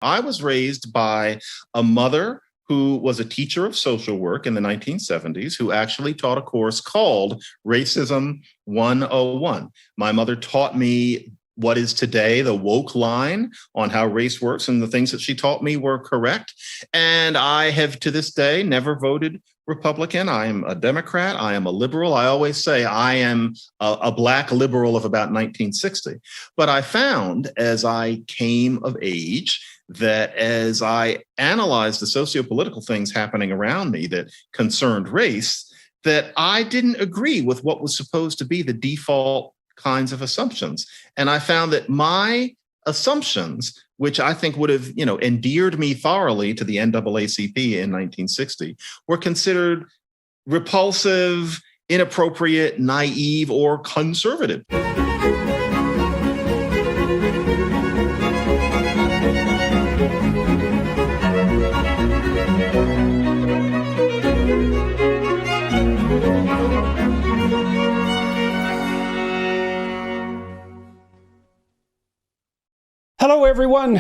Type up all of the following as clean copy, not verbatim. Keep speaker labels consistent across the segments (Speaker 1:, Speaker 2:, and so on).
Speaker 1: I was raised by a mother who was a teacher of social work in the 1970s, who actually taught a course called Racism 101. My mother taught me what is today the woke line on how race works, and the things that she taught me were correct. And I have, to this day, never voted Republican. I am a Democrat. I am a liberal. I always say I am a Black liberal of about 1960. But I found as I came of age that as I analyzed the sociopolitical things happening around me that concerned race, that I didn't agree with what was supposed to be the default kinds of assumptions. And I found that my assumptions, which I think would have, endeared me thoroughly to the NAACP in 1960, were considered repulsive, inappropriate, naive, or conservative.
Speaker 2: Hello, everyone.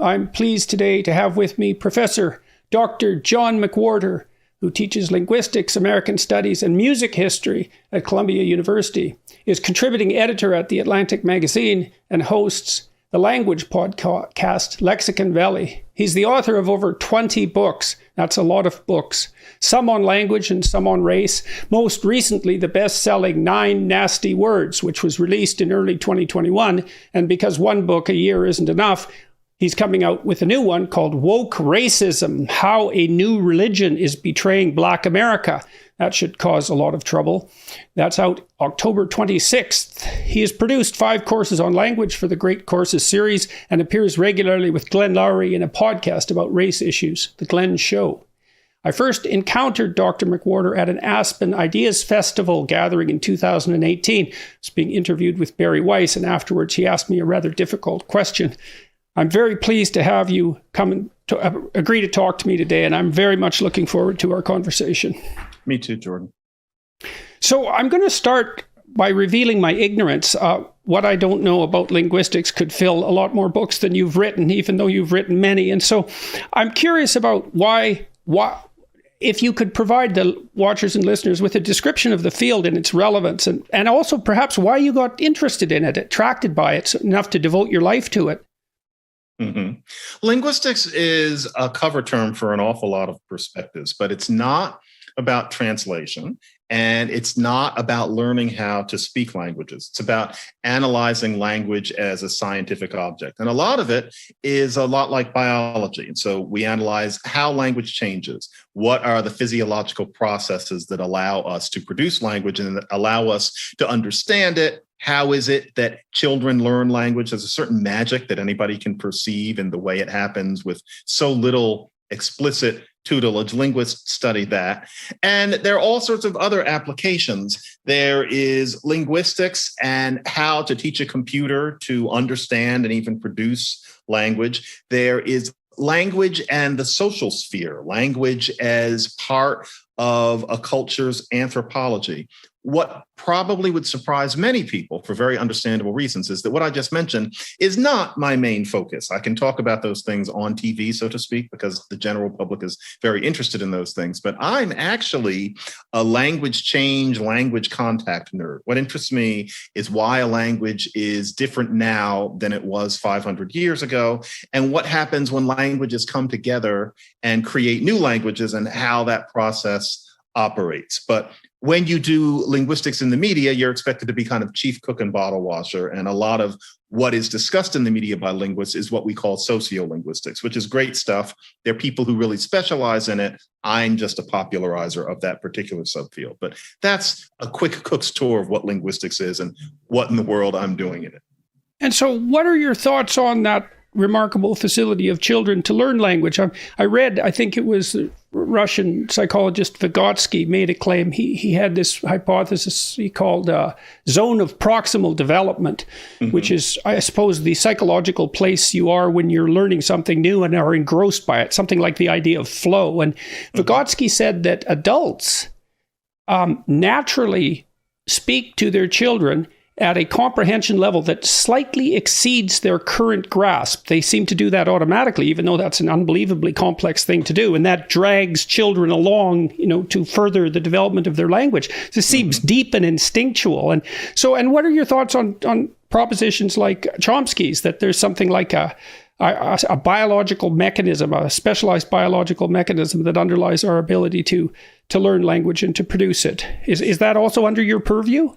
Speaker 2: I'm pleased today to have with me Professor Dr. John McWhorter, who teaches linguistics, American studies, and music history at Columbia University, is contributing editor at The Atlantic magazine, and hosts the language podcast Lexicon Valley. He's the author of over 20 books. That's a lot of books. Some on language and some on race. Most recently, the best-selling 9 Nasty Words, which was released in early 2021. And because one book a year isn't enough, he's coming out with a new one called Woke Racism: How a New Religion is Betraying Black America. That should cause a lot of trouble. That's out October 26th. He has produced 5 courses on language for the Great Courses series and appears regularly with Glenn Lowry in a podcast about race issues, The Glenn Show. I first encountered Dr. McWhorter at an Aspen Ideas Festival gathering in 2018. I was being interviewed with Barry Weiss, and afterwards he asked me a rather difficult question. I'm very pleased to have you come and agree to talk to me today, and I'm very much looking forward to our conversation.
Speaker 1: Me too, Jordan.
Speaker 2: So I'm going to start by revealing my ignorance. What I don't know about linguistics could fill a lot more books than you've written, even though you've written many. And so I'm curious about why if you could provide the watchers and listeners with a description of the field and its relevance, and also perhaps why you got interested in it, attracted by it enough to devote your life to it.
Speaker 1: Mm-hmm. Linguistics is a cover term for an awful lot of perspectives, but it's not about translation, and it's not about learning how to speak languages. It's about analyzing language as a scientific object. And a lot of it is a lot like biology. And so we analyze how language changes. What are the physiological processes that allow us to produce language and that allow us to understand it? How is it that children learn language? There's a certain magic that anybody can perceive in the way it happens with so little explicit tutelage. Linguists study that. And there are all sorts of other applications. There is linguistics and how to teach a computer to understand and even produce language. There is language and the social sphere, language as part of a culture's anthropology. What probably would surprise many people for very understandable reasons is that what I just mentioned is not my main focus. I can talk about those things on TV, so to speak, because the general public is very interested in those things. But I'm actually a language change, language contact nerd. What interests me is why a language is different now than it was 500 years ago, and what happens when languages come together and create new languages and how that process operates. But when you do linguistics in the media, you're expected to be kind of chief cook and bottle washer. And a lot of what is discussed in the media by linguists is what we call sociolinguistics, which is great stuff. There are people who really specialize in it. I'm just a popularizer of that particular subfield. But that's a quick cook's tour of what linguistics is and what in the world I'm doing in it. And
Speaker 2: so what are your thoughts on that remarkable facility of children to learn language? I read, I think it was Russian psychologist Vygotsky made a claim. He had this hypothesis he called zone of proximal development, which is, I suppose, the psychological place you are when you're learning something new and are engrossed by it, something like the idea of flow. And Vygotsky said that adults naturally speak to their children at a comprehension level that slightly exceeds their current grasp. They seem to do that automatically, even though that's an unbelievably complex thing to do. And that drags children along, to further the development of their language. This seems deep and instinctual. And what are your thoughts on propositions like Chomsky's, that there's something like a biological mechanism, a specialized biological mechanism that underlies our ability to learn language and to produce it? Is that also under your purview?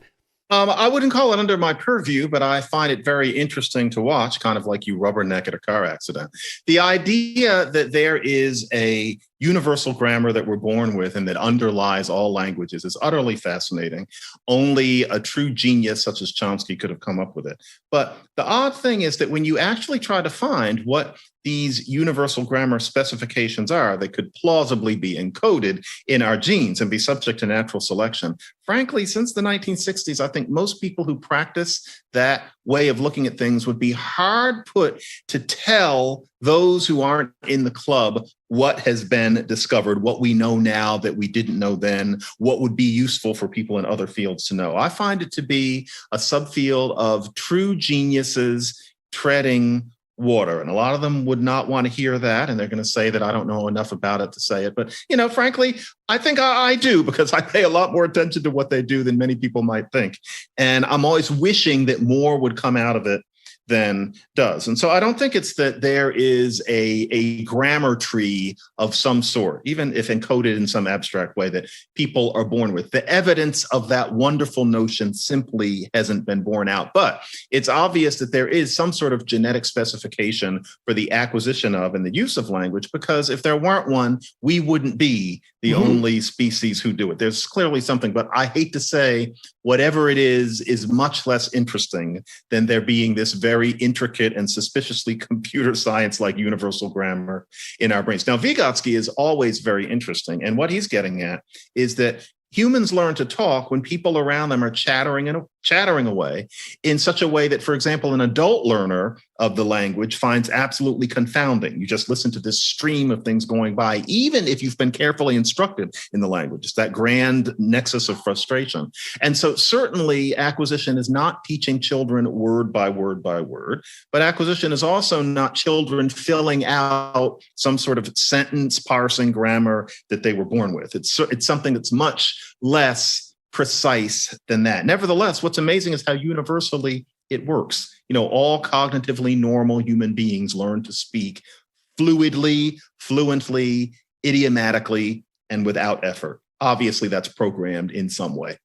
Speaker 1: I wouldn't call it under my purview, but I find it very interesting to watch, kind of like you rubberneck at a car accident. The idea that there is a universal grammar that we're born with and that underlies all languages is utterly fascinating. Only a true genius such as Chomsky could have come up with it. But the odd thing is that when you actually try to find what these universal grammar specifications are that could plausibly be encoded in our genes and be subject to natural selection, frankly, since the 1960s, I think most people who practice that way of looking at things would be hard put to tell those who aren't in the club what has been discovered, what we know now that we didn't know then, what would be useful for people in other fields to know. I find it to be a subfield of true geniuses treading water. And a lot of them would not want to hear that. And they're going to say that I don't know enough about it to say it. But, frankly, I think I do, because I pay a lot more attention to what they do than many people might think. And I'm always wishing that more would come out of it than does. And so I don't think it's that there is a grammar tree of some sort, even if encoded in some abstract way, that people are born with. The evidence of that wonderful notion simply hasn't been borne out. But it's obvious that there is some sort of genetic specification for the acquisition of and the use of language, because if there weren't one, we wouldn't be the only species who do it. There's clearly something, but I hate to say whatever it is much less interesting than there being this very intricate and suspiciously computer science-like universal grammar in our brains. Now, Vygotsky is always very interesting. And what he's getting at is that humans learn to talk when people around them are chattering away in such a way that, for example, an adult learner of the language finds absolutely confounding. You just listen to this stream of things going by, even if you've been carefully instructed in the language. It's that grand nexus of frustration. And so certainly acquisition is not teaching children word by word by word, but acquisition is also not children filling out some sort of sentence parsing grammar that they were born with. It's something that's much less precise than that. Nevertheless, what's amazing is how universally it works. All cognitively normal human beings learn to speak fluidly, fluently, idiomatically, and without effort. Obviously, that's programmed in some way.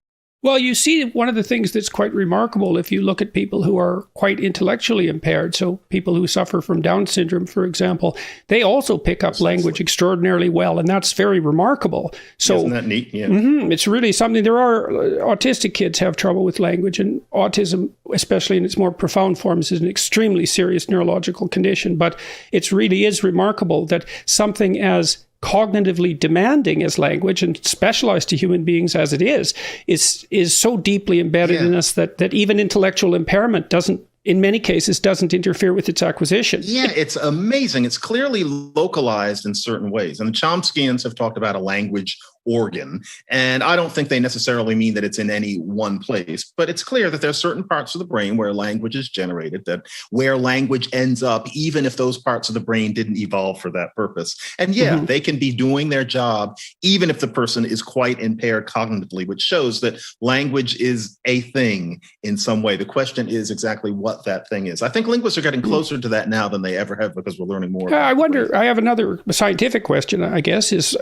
Speaker 2: Well, you see, one of the things that's quite remarkable, if you look at people who are quite intellectually impaired, so people who suffer from Down syndrome, for example, they also pick up language extraordinarily well, and that's very remarkable. So,
Speaker 1: isn't that neat? Yeah.
Speaker 2: It's really something. There are autistic kids have trouble with language, and autism, especially in its more profound forms, is an extremely serious neurological condition. But it really is remarkable that something as cognitively demanding as language and specialized to human beings as it is so deeply embedded in us that even intellectual impairment in many cases doesn't interfere with its acquisition.
Speaker 1: Yeah, it's amazing. It's clearly localized in certain ways. And the Chomskyians have talked about a language organ. And I don't think they necessarily mean that it's in any one place, but it's clear that there are certain parts of the brain where language is generated, that where language ends up, even if those parts of the brain didn't evolve for that purpose. And they can be doing their job, even if the person is quite impaired cognitively, which shows that language is a thing in some way. The question is exactly what that thing is. I think linguists are getting closer to that now than they ever have, because we're learning more.
Speaker 2: I wonder, I have another scientific question, I guess, is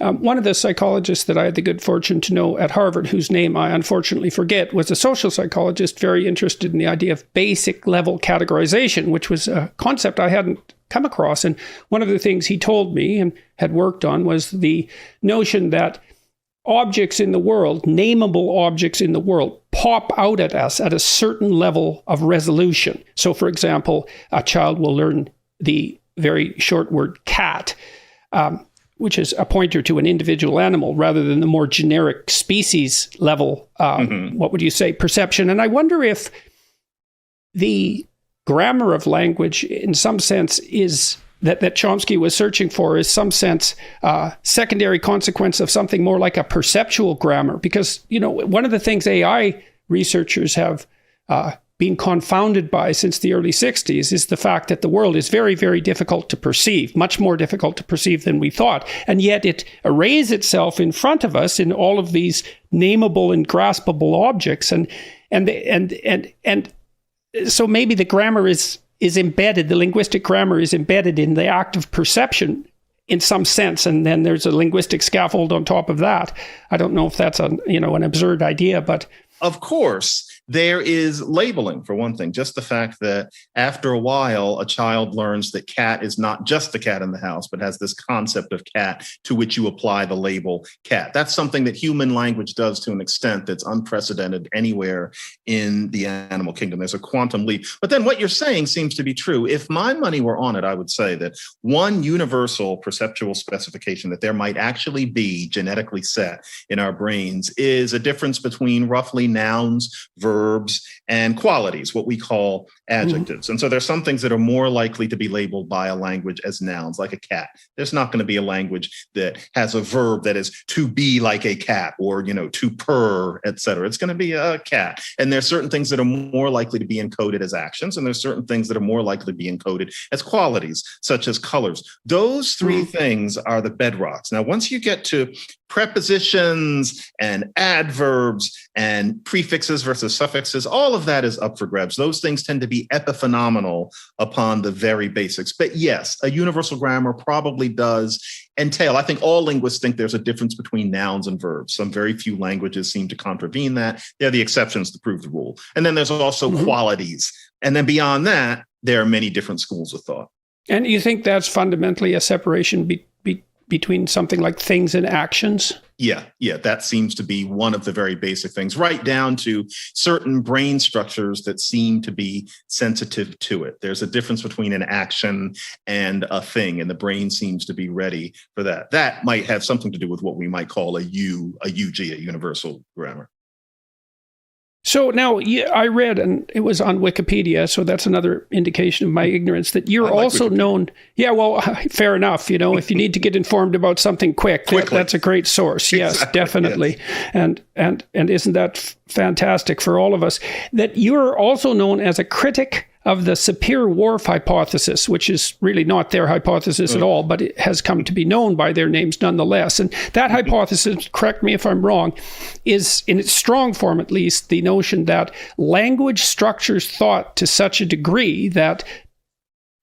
Speaker 2: one of the psychologists that I had the good fortune to know at Harvard, whose name I unfortunately forget, was a social psychologist very interested in the idea of basic level categorization, which was a concept I hadn't come across. And one of the things he told me and had worked on was the notion that objects in the world, nameable objects in the world, pop out at us at a certain level of resolution. So, for example, a child will learn the very short word cat, which is a pointer to an individual animal rather than the more generic species level, what would you say, perception. And I wonder if the grammar of language, in some sense, is that Chomsky was searching for, is some sense secondary consequence of something more like a perceptual grammar. Because, one of the things AI researchers have been confounded by since the early 60s is the fact that the world is very, very difficult to perceive, much more difficult to perceive than we thought. And yet it arrays itself in front of us in all of these nameable and graspable objects. And so maybe the grammar is embedded, the linguistic grammar is embedded in the act of perception in some sense, and then there's a linguistic scaffold on top of that. I don't know if that's an absurd idea, but
Speaker 1: of course, there is labeling, for one thing. Just the fact that after a while, a child learns that cat is not just the cat in the house, but has this concept of cat to which you apply the label cat. That's something that human language does to an extent that's unprecedented anywhere in the animal kingdom. There's a quantum leap. But then what you're saying seems to be true. If my money were on it, I would say that one universal perceptual specification that there might actually be genetically set in our brains is a difference between roughly nouns, verbs, and qualities, what we call adjectives. Mm-hmm. And so there's some things that are more likely to be labeled by a language as nouns, like a cat. There's not going to be a language that has a verb that is to be like a cat or, to purr, et cetera. It's going to be a cat. And there's certain things that are more likely to be encoded as actions. And there's certain things that are more likely to be encoded as qualities, such as colors. Those three things are the bedrocks. Now, once you get to prepositions and adverbs and prefixes versus suffixes, all of that is up for grabs. Those things tend to be epiphenomenal upon the very basics. But yes, a universal grammar probably does entail. I think all linguists think there's a difference between nouns and verbs. Some very few languages seem to contravene that. They're the exceptions to prove the rule. And then there's also qualities. And then beyond that, there are many different schools of thought.
Speaker 2: And you think that's fundamentally a separation between something like things and actions?
Speaker 1: Yeah, that seems to be one of the very basic things, right down to certain brain structures that seem to be sensitive to it. There's a difference between an action and a thing, and the brain seems to be ready for that. That might have something to do with what we might call a UG, a universal grammar.
Speaker 2: So now I read, and it was on Wikipedia, so that's another indication of my ignorance, that you're also known. Yeah, well, fair enough. If you need to get informed about something quickly, that's a great source. Yes, exactly, definitely. Yes. And isn't that fantastic for all of us? That you're also known as a critic of the Sapir-Whorf hypothesis, which is really not their hypothesis at all, but it has come to be known by their names nonetheless. And that hypothesis, correct me if I'm wrong, is, in its strong form at least, the notion that language structures thought to such a degree that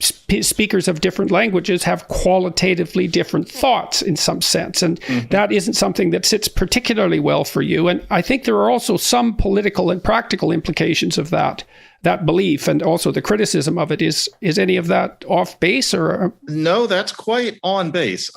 Speaker 2: speakers of different languages have qualitatively different thoughts in some sense. And that isn't something that sits particularly well for you. And I think there are also some political and practical implications of that belief, and also the criticism of it. Is any of that off base? Or
Speaker 1: no, that's quite on base.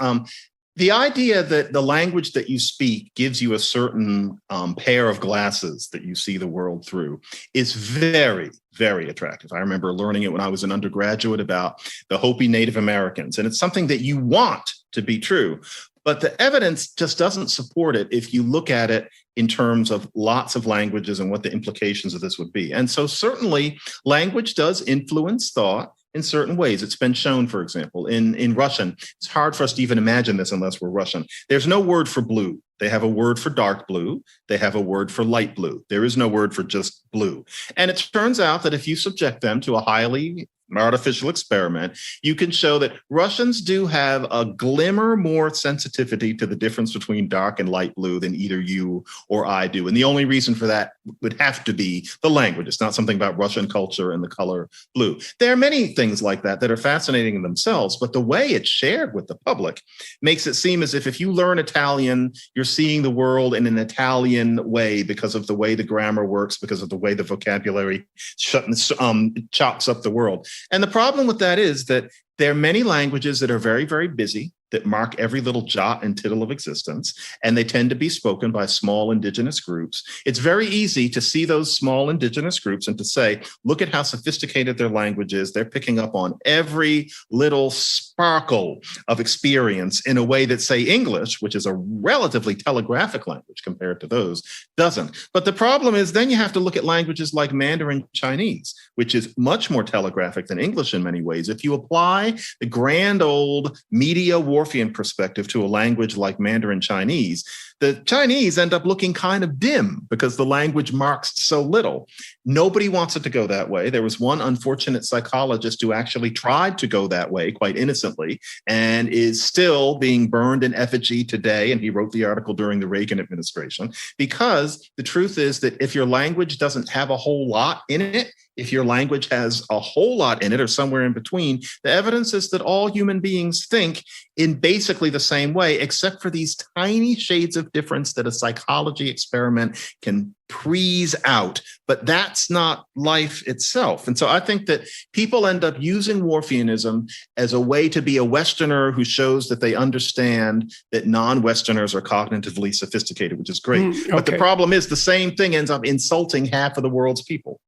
Speaker 1: The idea that the language that you speak gives you a certain pair of glasses that you see the world through is very, very attractive. I remember learning it when I was an undergraduate about the Hopi Native Americans, and it's something that you want to be true. But the evidence just doesn't support it if you look at it in terms of lots of languages and what the implications of this would be. And so certainly language does influence thought in certain ways. It's been shown, for example, in Russian. It's hard for us to even imagine this unless we're Russian. There's no word for blue. They have a word for dark blue. They have a word for light blue. There is no word for just blue. And it turns out that if you subject them to a highly artificial experiment, you can show that Russians do have a glimmer more sensitivity to the difference between dark and light blue than either you or I do. And the only reason for that would have to be the language. It's not something about Russian culture and the color blue. There are many things like that that are fascinating in themselves, but the way it's shared with the public makes it seem as if you learn Italian, you're seeing the world in an Italian way because of the way the grammar works, because of the way the vocabulary chops up the world. And the problem with that is that there are many languages that are very, very busy, that mark every little jot and tittle of existence, and they tend to be spoken by small indigenous groups. It's very easy to see those small indigenous groups and to say, look at how sophisticated their language is. They're picking up on every little sparkle of experience in a way that, say, English, which is a relatively telegraphic language compared to those, doesn't. But the problem is then you have to look at languages like Mandarin Chinese, which is much more telegraphic than English in many ways. If you apply the grand old media war Worfian perspective to a language like Mandarin Chinese, the Chinese end up looking kind of dim because the language marks so little. Nobody wants it to go that way. There was one unfortunate psychologist who actually tried to go that way quite innocently and is still being burned in effigy today. And he wrote the article during the Reagan administration, because the truth is that if your language doesn't have a whole lot in it, if your language has a whole lot in it or somewhere in between, the evidence is that all human beings think in basically the same way, except for these tiny shades of difference that a psychology experiment can freeze out. But that's not life itself. And so I think that people end up using Worfianism as a way to be a Westerner who shows that they understand that non-Westerners are cognitively sophisticated, which is great.
Speaker 2: Okay.
Speaker 1: But the problem is the same thing ends up insulting half of the world's people.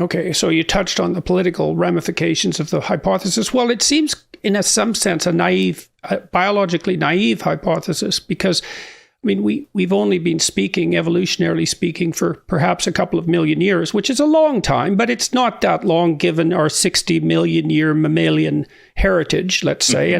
Speaker 2: Okay, so you touched on the political ramifications of the hypothesis. Well, it seems in some sense a biologically naive hypothesis, because I mean, we've only been speaking, evolutionarily speaking, for perhaps a couple of million years, which is a long time, but it's not that long given our 60 million year mammalian heritage, let's say,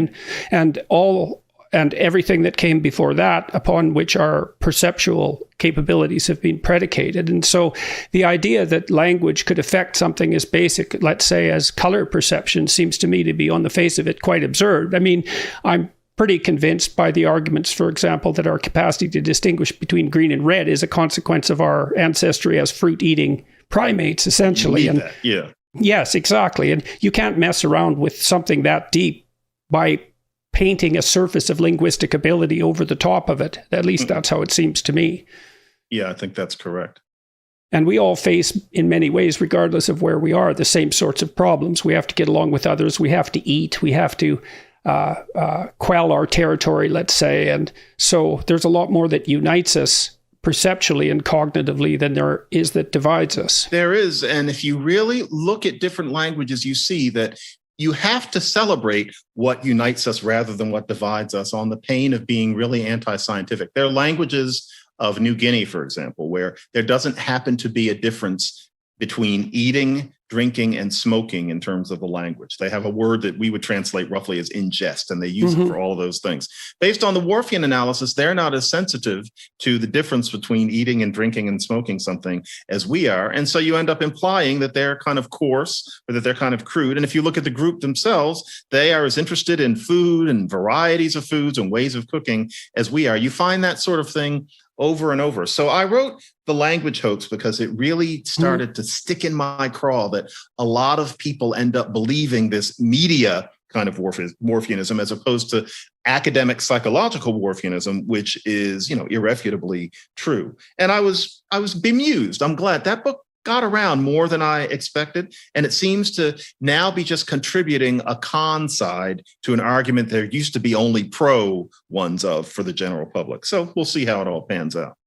Speaker 2: and everything that came before that, upon which our perceptual capabilities have been predicated. And so the idea that language could affect something as basic, let's say, as color perception seems to me to be, on the face of it, quite absurd. I mean, I'm pretty convinced by the arguments, for example, that our capacity to distinguish between green and red is a consequence of our ancestry as fruit-eating primates, essentially.
Speaker 1: You need that, yeah.
Speaker 2: Yes, exactly. And you can't mess around with something that deep by painting a surface of linguistic ability over the top of it. At least that's how it seems to me.
Speaker 1: Yeah, I think that's correct.
Speaker 2: And we all face, in many ways, regardless of where we are, the same sorts of problems. We have to get along with others. We have to eat. We have to quell our territory, let's say. And so there's a lot more that unites us perceptually and cognitively than there is that divides us.
Speaker 1: There is. And if you really look at different languages, you see that you have to celebrate what unites us rather than what divides us, on the pain of being really anti-scientific. There are languages of New Guinea, for example, where there doesn't happen to be a difference between eating, drinking, and smoking in terms of the language. They have a word that we would translate roughly as ingest, and they use it for all of those things. Based on the Worfian analysis, they're not as sensitive to the difference between eating and drinking and smoking something as we are. And so you end up implying that they're kind of coarse, or that they're kind of crude. And if you look at the group themselves, they are as interested in food and varieties of foods and ways of cooking as we are. You find that sort of thing over and over. So I wrote The Language Hoax because it really started to stick in my craw that a lot of people end up believing this media kind of Worfianism as opposed to academic psychological Worfianism, which is, irrefutably true. And I was bemused. I'm glad that book got around more than I expected. And it seems to now be just contributing a con side to an argument there used to be only pro ones of for the general public. So we'll see how it all pans out.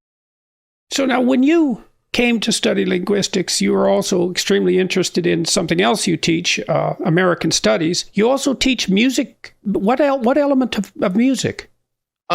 Speaker 2: So now when you came to study linguistics, you were also extremely interested in something else you teach, American studies. You also teach music. What element of music?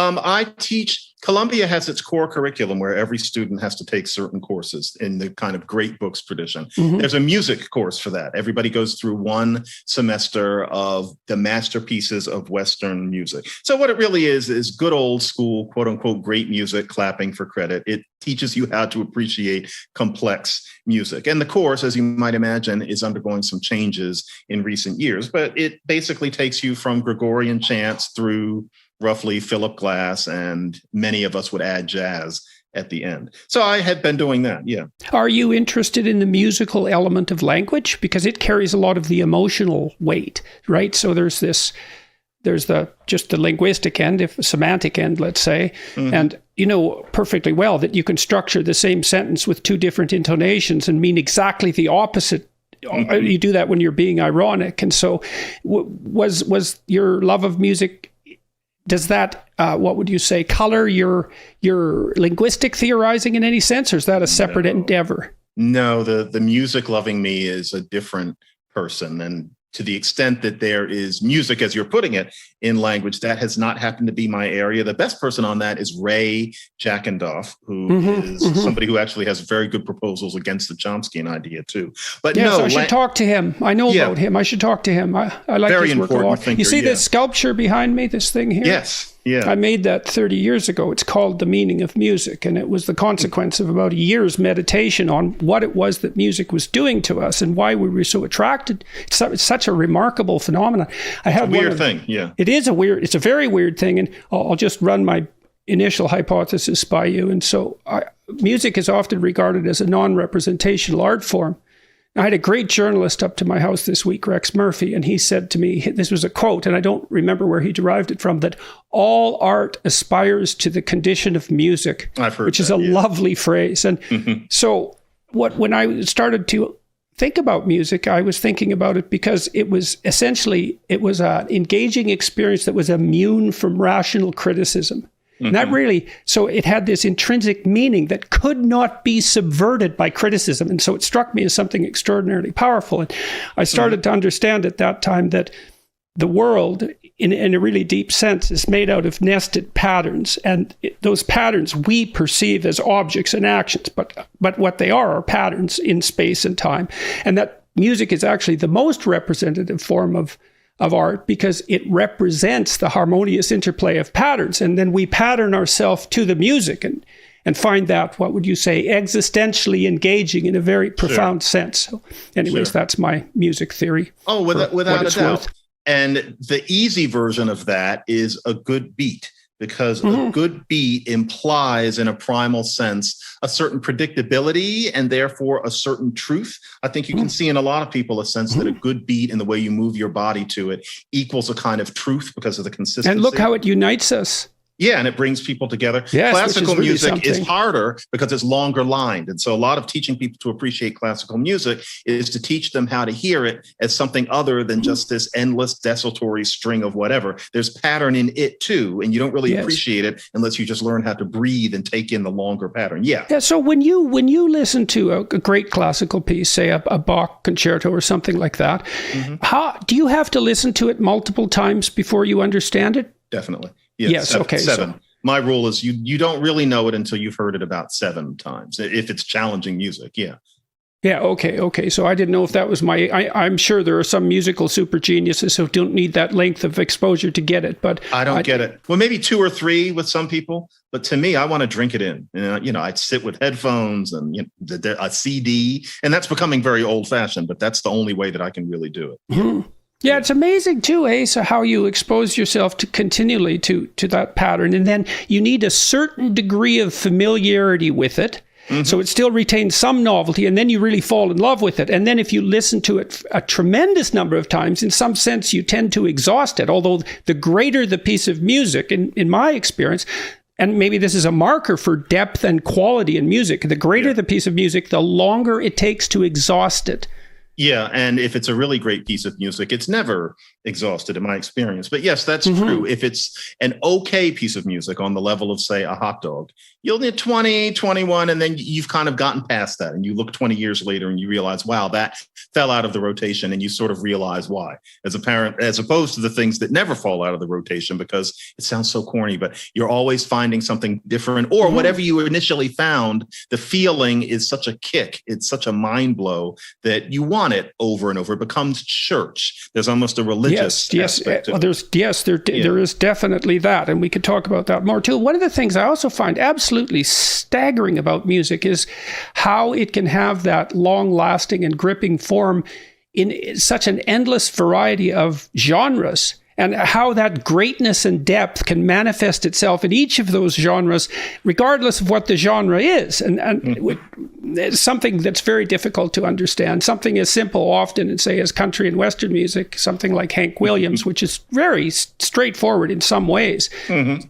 Speaker 1: I teach, Columbia has its core curriculum where every student has to take certain courses in the kind of great books tradition. There's a music course for that. Everybody goes through one semester of the masterpieces of Western music. So what it really is good old school, quote unquote, great music, clapping for credit. It teaches you how to appreciate complex music. And the course, as you might imagine, is undergoing some changes in recent years, but it basically takes you from Gregorian chants through roughly Philip Glass, and many of us would add jazz at the end. So I had been doing that, yeah. Are
Speaker 2: you interested in the musical element of language? Because it carries a lot of the emotional weight, right? So there's the linguistic end, if semantic end, let's say, and you know perfectly well that you can structure the same sentence with two different intonations and mean exactly the opposite. You do that when you're being ironic. And so was your love of music, does that, what would you say, color your linguistic theorizing in any sense, or is that a separate endeavor?
Speaker 1: No, the music loving me is a different person. And to the extent that there is music, as you're putting it, in language, that has not happened to be my area. The best person on that is Ray Jackendoff, who is somebody who actually has very good proposals against the Chomskyan idea too. But
Speaker 2: yes, I should talk to him. I know about him. I should talk to him. I like
Speaker 1: very
Speaker 2: his work a lot.
Speaker 1: Thinker,
Speaker 2: you see this sculpture behind me, this thing here?
Speaker 1: Yes. Yeah.
Speaker 2: I made that 30 years ago. It's called The Meaning of Music, and it was the consequence of about a year's meditation on what it was that music was doing to us and why we were so attracted. It's such a remarkable phenomenon. I have
Speaker 1: it's a weird thing, yeah.
Speaker 2: It's a very weird thing, and I'll just run my initial hypothesis by you. And so music is often regarded as a non-representational art form. I had a great journalist up to my house this week, Rex Murphy, and he said to me, this was a quote, and I don't remember where he derived it from, that all art aspires to the condition of music,
Speaker 1: I've heard
Speaker 2: which is a lovely phrase. And so when I started to think about music, I was thinking about it because it was an engaging experience that was immune from rational criticism. And that so it had this intrinsic meaning that could not be subverted by criticism. And so it struck me as something extraordinarily powerful. And I started to understand at that time that the world, in a really deep sense, is made out of nested patterns. And those patterns we perceive as objects and actions, but what they are patterns in space and time. And that music is actually the most representative form of art because it represents the harmonious interplay of patterns. And then we pattern ourselves to the music and find that, what would you say, existentially engaging in a very profound sense. So anyways, that's my music theory.
Speaker 1: Oh, without a doubt. And the easy version of that is a good beat, because a good beat implies in a primal sense a certain predictability and therefore a certain truth. I think you can see in a lot of people a sense that a good beat and the way you move your body to it equals a kind of truth because of the consistency.
Speaker 2: And look how it unites us.
Speaker 1: Yeah, and it brings people together.
Speaker 2: Yes,
Speaker 1: classical
Speaker 2: really
Speaker 1: music is harder because it's longer lined. And so a lot of teaching people to appreciate classical music is to teach them how to hear it as something other than just this endless desultory string of whatever. There's pattern in it too, and you don't really appreciate it unless you just learn how to breathe and take in the longer pattern. Yeah.
Speaker 2: So when you listen to a great classical piece, say a Bach concerto or something like that, how do you have to listen to it multiple times before you understand it?
Speaker 1: Definitely.
Speaker 2: Yes.
Speaker 1: Seven. So, my rule is you don't really know it until you've heard it about 7 times, if it's challenging music. Yeah.
Speaker 2: Yeah. Okay. So I didn't know if that was I'm sure there are some musical super geniuses who don't need that length of exposure to get it, but
Speaker 1: I don't get it. Well, maybe 2 or 3 with some people, but to me, I want to drink it in. I'd sit with headphones and a CD, and that's becoming very old fashioned, but that's the only way that I can really do it.
Speaker 2: Yeah, it's amazing too, so how you expose yourself to continually to that pattern. And then you need a certain degree of familiarity with it. So it still retains some novelty, and then you really fall in love with it. And then if you listen to it a tremendous number of times, in some sense, you tend to exhaust it. Although the greater the piece of music, in my experience, and maybe this is a marker for depth and quality in music, the greater the piece of music, the longer it takes to exhaust it.
Speaker 1: Yeah, and if it's a really great piece of music, it's never exhausted in my experience. But yes, that's true. If it's an okay piece of music on the level of, say, a hot dog, you'll need 20, 21, and then you've kind of gotten past that. And you look 20 years later and you realize, wow, that fell out of the rotation, and you sort of realize why, as opposed to the things that never fall out of the rotation because it sounds so corny, but you're always finding something different, or whatever you initially found, the feeling is such a kick. It's such a mind blow that you want it over and over. It becomes church. There's almost a religious aspect.
Speaker 2: Well, there is definitely that, and we could talk about that more too. One of the things I also find absolutely staggering about music is how it can have that long-lasting and gripping form in such an endless variety of genres, and how that greatness and depth can manifest itself in each of those genres, regardless of what the genre is. And it's something that's very difficult to understand. Something as simple often as country and Western music, something like Hank Williams, which is very straightforward in some ways,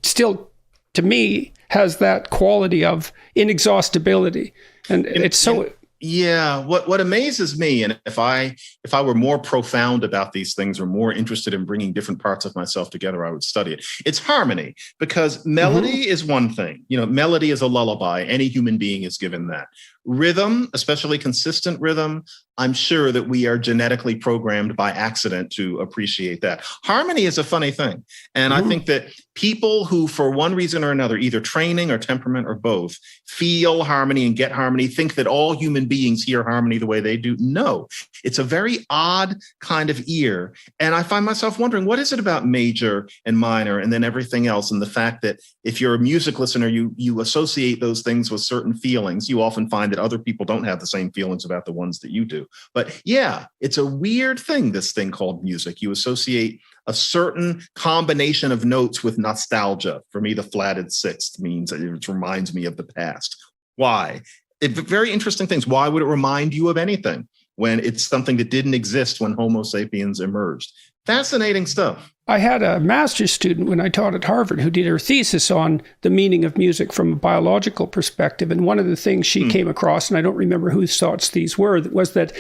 Speaker 2: still, to me, has that quality of inexhaustibility. And it's so...
Speaker 1: Yeah, what amazes me, and if I were more profound about these things or more interested in bringing different parts of myself together, I would study it. It's harmony, because melody is one thing. Melody is a lullaby. Any human being is given that. rhythm, especially consistent rhythm, I'm sure that we are genetically programmed by accident to appreciate that. Harmony is a funny thing. And I think that people who, for one reason or another, either training or temperament or both, feel harmony and get harmony, think that all human beings hear harmony the way they do. No, it's a very odd kind of ear. And I find myself wondering, what is it about major and minor and then everything else? And the fact that if you're a music listener, you associate those things with certain feelings. You often find that other people don't have the same feelings about the ones that you do. But yeah, it's a weird thing, this thing called music. You associate a certain combination of notes with nostalgia. For me, the flatted sixth means it reminds me of the past. Why? Very interesting things. Why would it remind you of anything when it's something that didn't exist when Homo sapiens emerged? Fascinating stuff.
Speaker 2: I had a master's student when I taught at Harvard who did her thesis on the meaning of music from a biological perspective. And one of the things she came across, and I don't remember whose thoughts these were, was that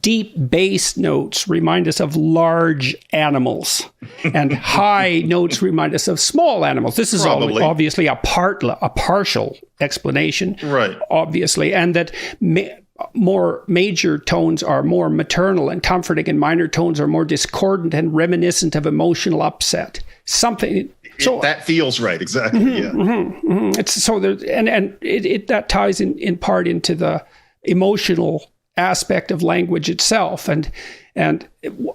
Speaker 2: deep bass notes remind us of large animals and high notes remind us of small animals. This is obviously a partial explanation,
Speaker 1: right?
Speaker 2: Obviously, and that more major tones are more maternal and comforting, and minor tones are more discordant and reminiscent of emotional upset. Something. So
Speaker 1: that feels right, exactly.
Speaker 2: It's so there, and it that ties in part into the emotional aspect of language itself, and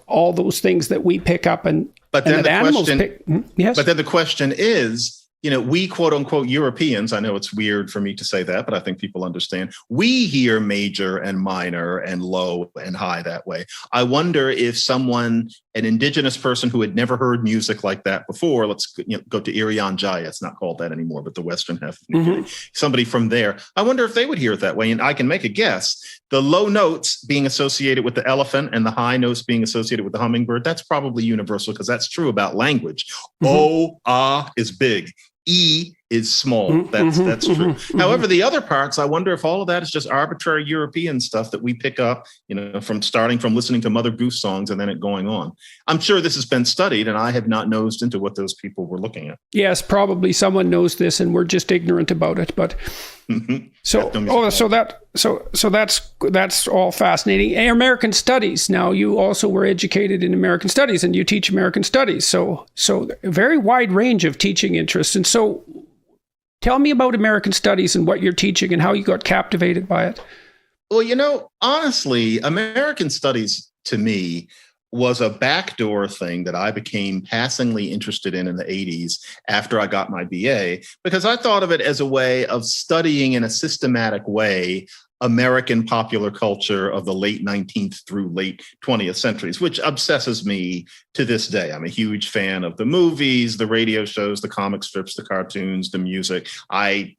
Speaker 2: all those things that we pick up,
Speaker 1: but then the
Speaker 2: question
Speaker 1: is, we quote unquote Europeans, I know it's weird for me to say that, but I think people understand. We hear major and minor and low and high that way. I wonder if an indigenous person who had never heard music like that before, let's go to Irian Jaya, it's not called that anymore, but the western half of New Guinea, somebody from there, I wonder if they would hear it that way. And I can make a guess. The low notes being associated with the elephant and the high notes being associated with the hummingbird, that's probably universal because that's true about language. O, ah is big. E is small. That's true. However, the other parts, I wonder if all of that is just arbitrary European stuff that we pick up, from starting from listening to Mother Goose songs and then it going on. I'm sure this has been studied, and I have not nosed into what those people were looking at.
Speaker 2: Yes, probably someone knows this, and we're just ignorant about it. But that's all fascinating. American studies. Now, you also were educated in American studies, and you teach American studies. So a very wide range of teaching interests. And so, tell me about American studies and what you're teaching and how you got captivated by it.
Speaker 1: Well, honestly, American studies to me was a backdoor thing that I became passingly interested in the 80s after I got my BA, because I thought of it as a way of studying in a systematic way American popular culture of the late 19th through late 20th centuries, which obsesses me to this day. I'm a huge fan of the movies, the radio shows, the comic strips, the cartoons, the music. I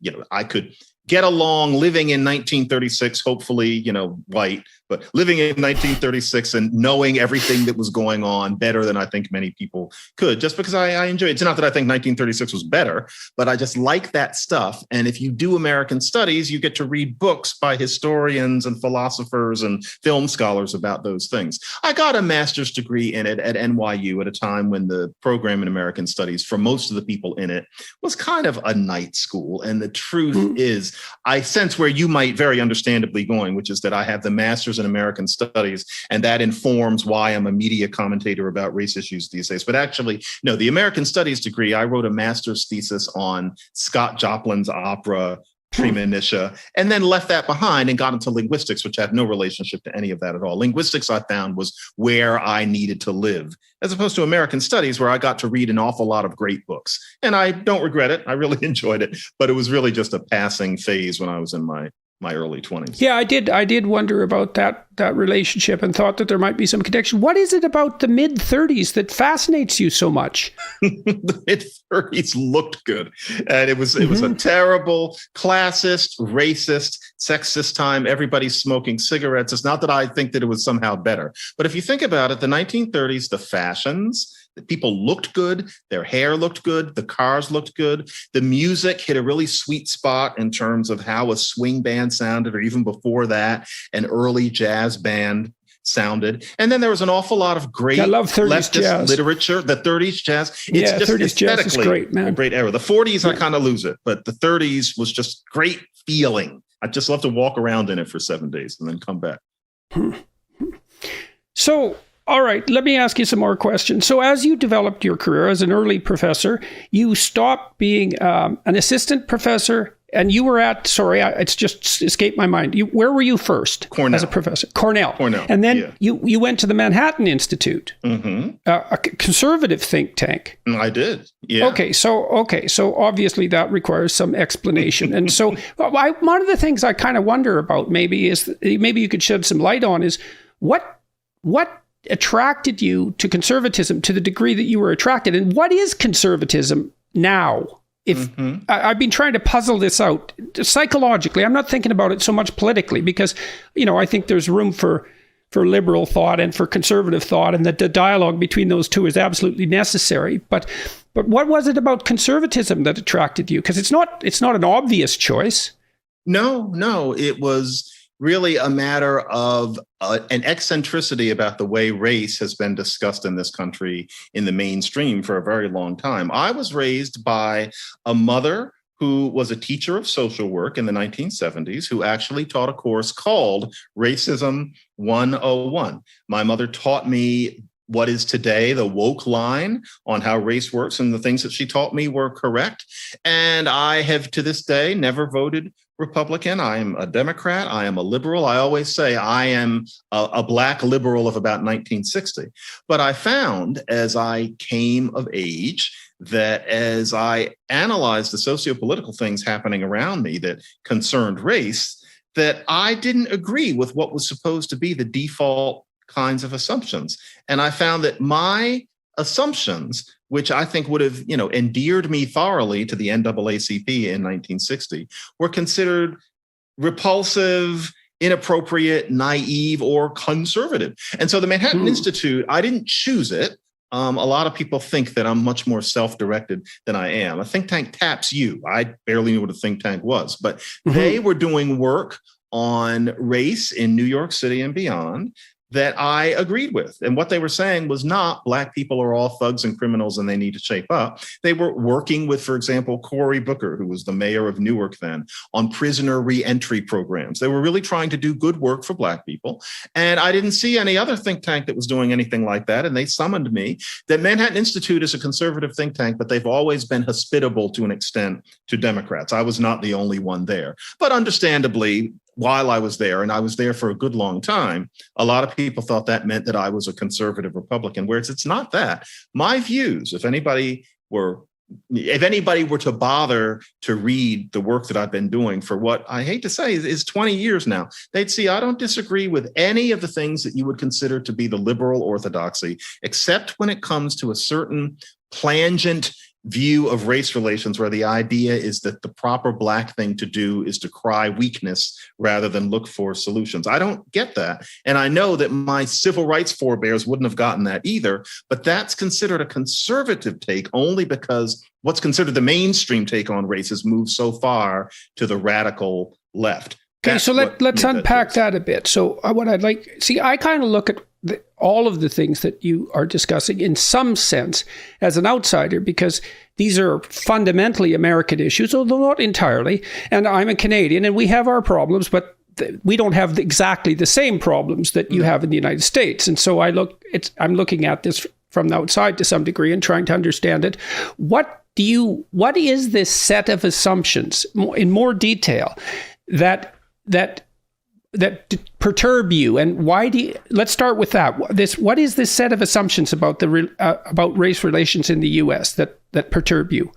Speaker 1: could get along living in 1936, hopefully, white, but living in 1936 and knowing everything that was going on better than I think many people could, just because I enjoy it. It's not that I think 1936 was better, but I just like that stuff. And if you do American studies, you get to read books by historians and philosophers and film scholars about those things. I got a master's degree in it at NYU at a time when the program in American studies, for most of the people in it, was kind of a night school. And the truth is, I sense where you might very understandably going, which is that I have the master's in American studies, and that informs why I'm a media commentator about race issues these days. But actually, no, the American studies degree, I wrote a master's thesis on Scott Joplin's opera, Premonition, and then left that behind and got into linguistics, which had no relationship to any of that at all. Linguistics, I found, was where I needed to live, as opposed to American studies, where I got to read an awful lot of great books. And I don't regret it. I really enjoyed it, but it was really just a passing phase when I was in my early 20s. Yeah,
Speaker 2: I did wonder about that relationship and thought that there might be some connection. What is it about the mid-30s that fascinates you so much?
Speaker 1: The mid-30s looked good. And it was a terrible, classist, racist, sexist time. Everybody's smoking cigarettes. It's not that I think that it was somehow better. But if you think about it, the 1930s, the fashions, the people looked good, their hair looked good, the cars looked good, the music hit a really sweet spot in terms of how a swing band sounded, or even before that, an early jazz band sounded. And then there was an awful lot of great leftist jazz literature. The 30s jazz, it's just 30s jazz is great, man. A great era. The 40s, I kind of lose it, but the 30s was just great feeling. I'd just love to walk around in it for 7 days and then come back.
Speaker 2: So, all right, let me ask you some more questions. So as you developed your career as an early professor, you stopped being an assistant professor, and you were at, it's just escaped my mind. Where were you first?
Speaker 1: Cornell.
Speaker 2: As a professor? Cornell.
Speaker 1: Cornell.
Speaker 2: And then you went to the Manhattan Institute, a conservative think tank.
Speaker 1: I did, yeah.
Speaker 2: Okay, so obviously that requires some explanation. And so one of the things I kind of wonder about maybe you could shed some light on is what attracted you to conservatism to the degree that you were attracted, and what is conservatism now? I've been trying to puzzle this out psychologically. I'm not thinking about it so much politically because, I think there's room for liberal thought and for conservative thought, and that the dialogue between those two is absolutely necessary. But what was it about conservatism that attracted you? Because it's not an obvious choice.
Speaker 1: No, it was really a matter of an eccentricity about the way race has been discussed in this country in the mainstream for a very long time. I was raised by a mother who was a teacher of social work in the 1970s, who actually taught a course called Racism 101. My mother taught me what is today the woke line on how race works, and the things that she taught me were correct. And I have, to this day, never voted Republican. I am a Democrat. I am a liberal. I always say I am a Black liberal of about 1960. But I found as I came of age that as I analyzed the sociopolitical things happening around me that concerned race, that I didn't agree with what was supposed to be the default kinds of assumptions. And I found that my assumptions, which I think would have, endeared me thoroughly to the NAACP in 1960, were considered repulsive, inappropriate, naive, or conservative. And so the Manhattan Institute, I didn't choose it. A lot of people think that I'm much more self-directed than I am. A think tank taps you. I barely knew what a think tank was, but they were doing work on race in New York City and beyond that I agreed with. And what they were saying was not Black people are all thugs and criminals and they need to shape up. They were working with, for example, Cory Booker, who was the mayor of Newark then, on prisoner reentry programs. They were really trying to do good work for Black people. And I didn't see any other think tank that was doing anything like that. And they summoned me. The Manhattan Institute is a conservative think tank, but they've always been hospitable to an extent to Democrats. I was not the only one there. But understandably, while I was there, and I was there for a good long time, a lot of people thought that meant that I was a conservative Republican, whereas it's not that. My views, if anybody were to bother to read the work that I've been doing for what I hate to say is 20 years now, they'd see I don't disagree with any of the things that you would consider to be the liberal orthodoxy, except when it comes to a certain plangent view of race relations where the idea is that the proper Black thing to do is to cry weakness rather than look for solutions. I don't get that. And I know that my civil rights forebears wouldn't have gotten that either, but that's considered a conservative take only because what's considered the mainstream take on race has moved so far to the radical left.
Speaker 2: Okay, so let's unpack that a bit. So what I'd like, I kind of look at all of the things that you are discussing in some sense as an outsider, because these are fundamentally American issues, although not entirely. And I'm a Canadian and we have our problems, but we don't have exactly the same problems that you have in the United States. And so I'm looking at this from the outside to some degree and trying to understand it. What is this set of assumptions in more detail that perturb you, and why let's start with that. What is this set of assumptions about about race relations in the U.S. that perturb you?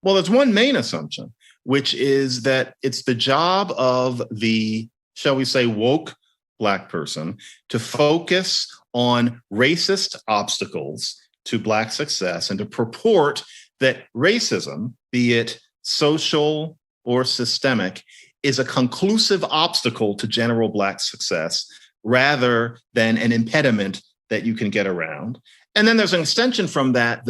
Speaker 1: Well, there's one main assumption, which is that it's the job of the, shall we say, woke Black person to focus on racist obstacles to Black success and to purport that racism, be it social or systemic, is a conclusive obstacle to general Black success rather than an impediment that you can get around. And then there's an extension from that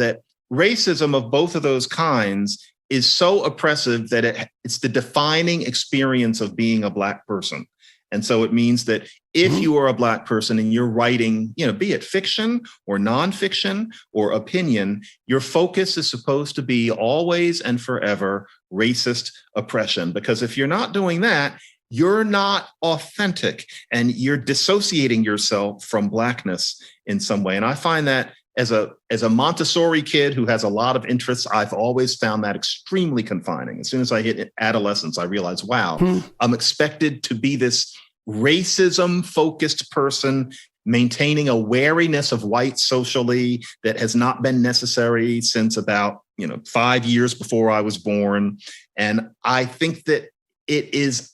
Speaker 1: racism of both of those kinds is so oppressive that it's the defining experience of being a Black person. And so it means that if you are a Black person and you're writing, be it fiction or nonfiction or opinion, your focus is supposed to be always and forever racist oppression. Because if you're not doing that, you're not authentic and you're dissociating yourself from Blackness in some way. And I find that as a Montessori kid who has a lot of interests, I've always found that extremely confining. As soon as I hit adolescence, I realized, wow, I'm expected to be this racism-focused person maintaining a wariness of white socially that has not been necessary since about 5 years before I was born. And I think that it is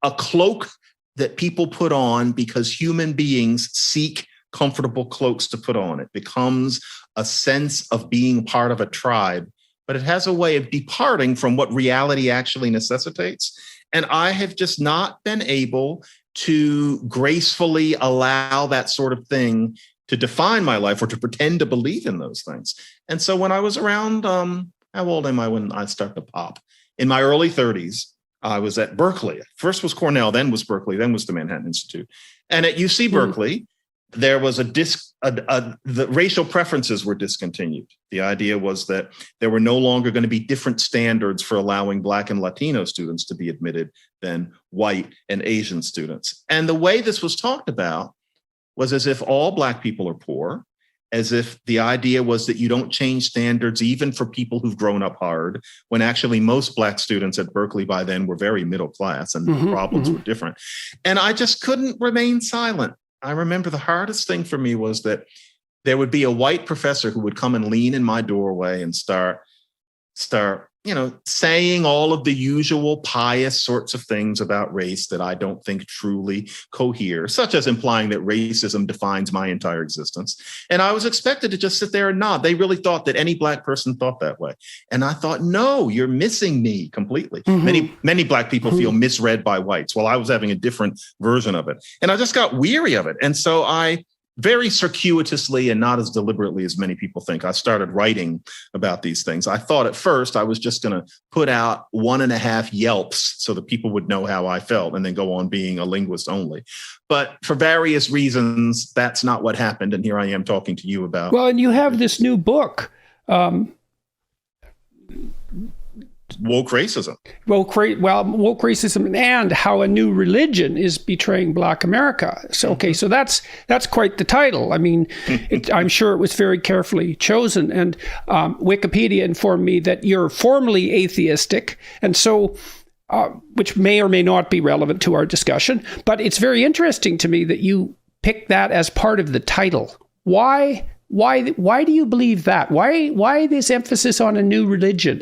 Speaker 1: a cloak that people put on because human beings seek comfortable cloaks to put on. It becomes a sense of being part of a tribe, but it has a way of departing from what reality actually necessitates. And I have just not been able to gracefully allow that sort of thing to define my life or to pretend to believe in those things. And so when I was around, how old am I when I start to pop? In my early 30s, I was at Berkeley. First was Cornell, then was Berkeley, then was the Manhattan Institute. And at UC Berkeley, there was the racial preferences were discontinued. The idea was that there were no longer going to be different standards for allowing Black and Latino students to be admitted than white and Asian students. And the way this was talked about was as if all Black people are poor, as if the idea was that you don't change standards even for people who've grown up hard, when actually most Black students at Berkeley by then were very middle class and the problems were different. And I just couldn't remain silent. I remember the hardest thing for me was that there would be a white professor who would come and lean in my doorway and start, saying all of the usual pious sorts of things about race that I don't think truly cohere, such as implying that racism defines my entire existence. And I was expected to just sit there and nod. They really thought that any Black person thought that way. And I thought, no, you're missing me completely. Many Black people feel misread by whites. Well, I was having a different version of it. And I just got weary of it. And so I very circuitously and not as deliberately as many people think, I started writing about these things. I thought at first I was just going to put out 1.5 Yelps so that people would know how I felt and then go on being a linguist only. But for various reasons, that's not what happened. And here I am talking to you about.
Speaker 2: Well, and you have this new book.
Speaker 1: Woke racism.
Speaker 2: Woke racism and how a new religion is betraying Black America. So, okay, so that's quite the title. I mean, I'm sure it was very carefully chosen. And Wikipedia informed me that you're formally atheistic, and so which may or may not be relevant to our discussion. But it's very interesting to me that you picked that as part of the title. Why do you believe that? Why this emphasis on a new religion?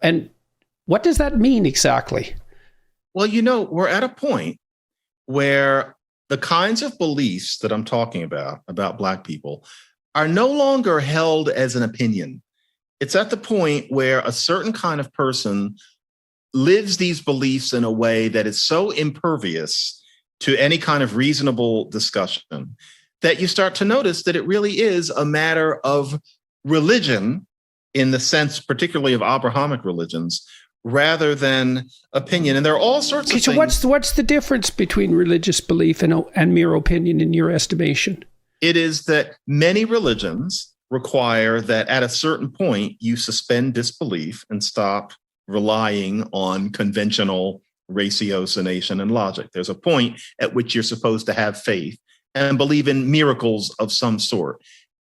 Speaker 2: And what does that mean exactly?
Speaker 1: Well, we're at a point where the kinds of beliefs that I'm talking about Black people are no longer held as an opinion. It's at the point where a certain kind of person lives these beliefs in a way that is so impervious to any kind of reasonable discussion that you start to notice that it really is a matter of religion in the sense, particularly of Abrahamic religions, rather than opinion. And there are all sorts of things.
Speaker 2: So what's the difference between religious belief and mere opinion in your estimation?
Speaker 1: It is that many religions require that at a certain point, you suspend disbelief and stop relying on conventional ratiocination and logic. There's a point at which you're supposed to have faith and believe in miracles of some sort.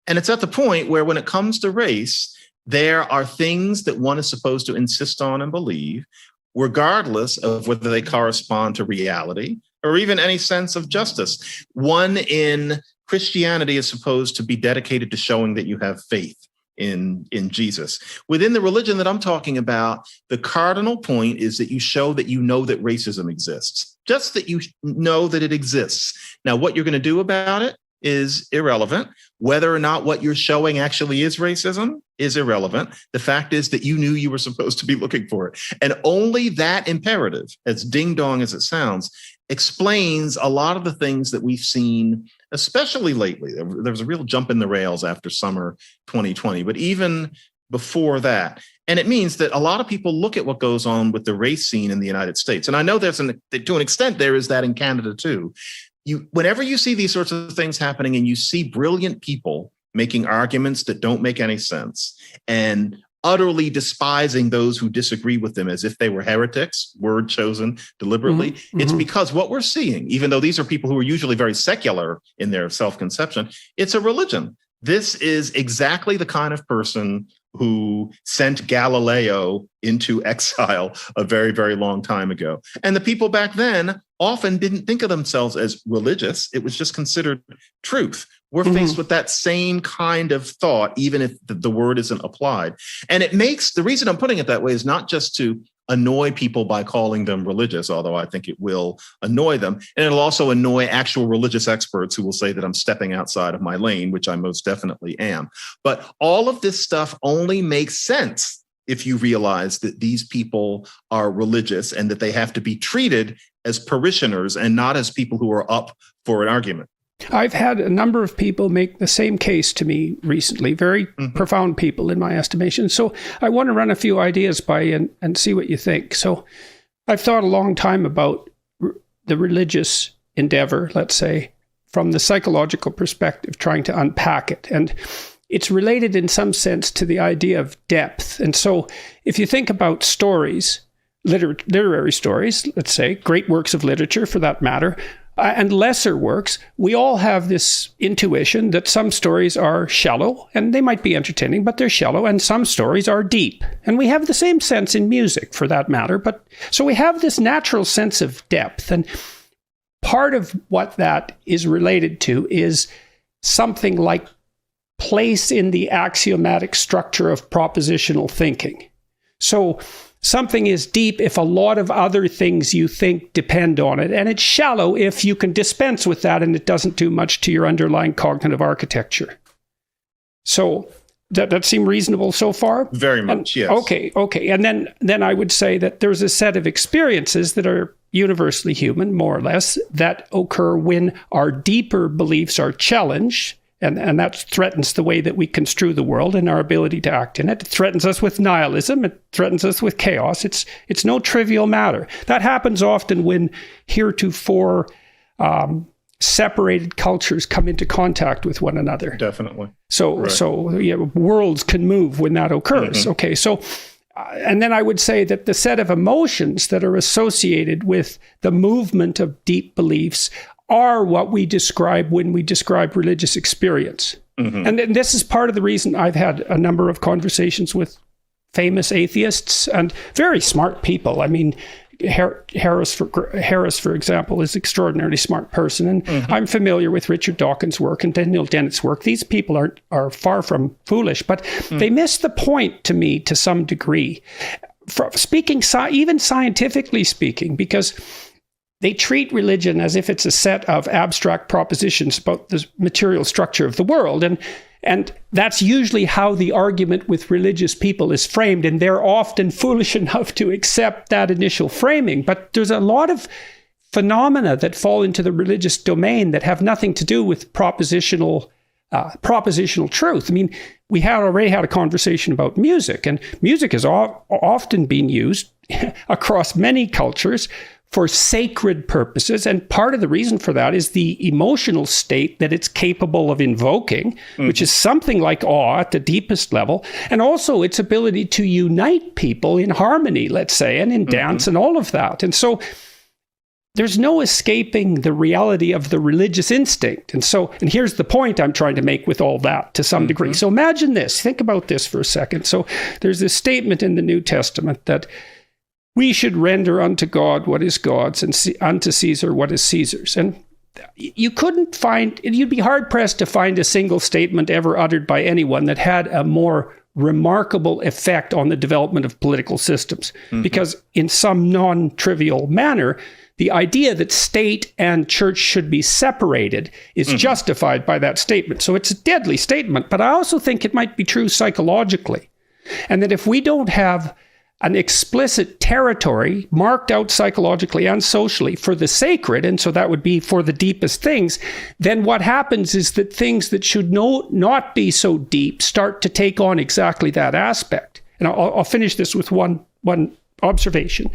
Speaker 1: And it's at the point where when it comes to race, there are things that one is supposed to insist on and believe, regardless of whether they correspond to reality or even any sense of justice. One in Christianity is supposed to be dedicated to showing that you have faith in Jesus. Within the religion that I'm talking about, the cardinal point is that you show that you know that racism exists, just that you know that it exists. Now, what you're going to do about it is irrelevant. Whether or not what you're showing actually is racism is irrelevant. The fact is that you knew you were supposed to be looking for it. And only that imperative, as ding-dong as it sounds, explains a lot of the things that we've seen, especially lately. There was a real jump in the rails after summer 2020, but even before that. And it means that a lot of people look at what goes on with the race scene in the United States. And I know to an extent, there is that in Canada too. Whenever you see these sorts of things happening and you see brilliant people making arguments that don't make any sense and utterly despising those who disagree with them as if they were heretics, word chosen deliberately. It's because what we're seeing, even though these are people who are usually very secular in their self-conception, it's a religion. This is exactly the kind of person who sent Galileo into exile a very, very long time ago. And the people back then often didn't think of themselves as religious. It was just considered truth. We're faced with that same kind of thought, even if the word isn't applied. And it makes, the reason I'm putting it that way is not just to annoy people by calling them religious, although I think it will annoy them. And it'll also annoy actual religious experts who will say that I'm stepping outside of my lane, which I most definitely am. But all of this stuff only makes sense if you realize that these people are religious and that they have to be treated as parishioners and not as people who are up for an argument.
Speaker 2: I've had a number of people make the same case to me recently, very profound people in my estimation. So I want to run a few ideas by you and see what you think. So I've thought a long time about the religious endeavor, let's say, from the psychological perspective, trying to unpack it. And it's related in some sense to the idea of depth. And so if you think about stories, literary stories, let's say, great works of literature for that matter, and lesser works, we all have this intuition that some stories are shallow, and they might be entertaining, but they're shallow, and some stories are deep. And we have the same sense in music, for that matter. But so we have this natural sense of depth. And part of what that is related to is something like place in the axiomatic structure of propositional thinking. So something is deep if a lot of other things you think depend on it, and it's shallow if you can dispense with that and it doesn't do much to your underlying cognitive architecture. So that seem reasonable so far?
Speaker 1: Very much, yes.
Speaker 2: Okay. And then I would say that there's a set of experiences that are universally human, more or less, that occur when our deeper beliefs are challenged. And that threatens the way that we construe the world and our ability to act in it. It threatens us with nihilism. It threatens us with chaos. It's no trivial matter. That happens often when heretofore separated cultures come into contact with one another.
Speaker 1: Definitely.
Speaker 2: So worlds can move when that occurs. Okay, so and then I would say that the set of emotions that are associated with the movement of deep beliefs are what we describe when we describe religious experience. And this is part of the reason I've had a number of conversations with famous atheists and very smart people. I mean, Harris, for example, is an extraordinarily smart person. And I'm familiar with Richard Dawkins' work and Daniel Dennett's work. These people are far from foolish, but they miss the point to me to some degree. Speaking, even scientifically speaking, because they treat religion as if it's a set of abstract propositions about the material structure of the world. And that's usually how the argument with religious people is framed. And they're often foolish enough to accept that initial framing. But there's a lot of phenomena that fall into the religious domain that have nothing to do with propositional truth. I mean, we already had a conversation about music, and music has often been used across many cultures for sacred purposes. And part of the reason for that is the emotional state that it's capable of invoking, which is something like awe at the deepest level. And also its ability to unite people in harmony, let's say, and in dance and all of that. And so there's no escaping the reality of the religious instinct. And here's the point I'm trying to make with all that to some degree. So imagine this, think about this for a second. So there's this statement in the New Testament that we should render unto God what is God's and unto Caesar what is Caesar's. And you'd be hard pressed to find a single statement ever uttered by anyone that had a more remarkable effect on the development of political systems. Because in some non-trivial manner, the idea that state and church should be separated is justified by that statement. So it's a deadly statement, but I also think it might be true psychologically. And that if we don't have an explicit territory marked out psychologically and socially for the sacred, and so that would be for the deepest things, then what happens is that things that should not be so deep start to take on exactly that aspect. And I'll finish this with one observation.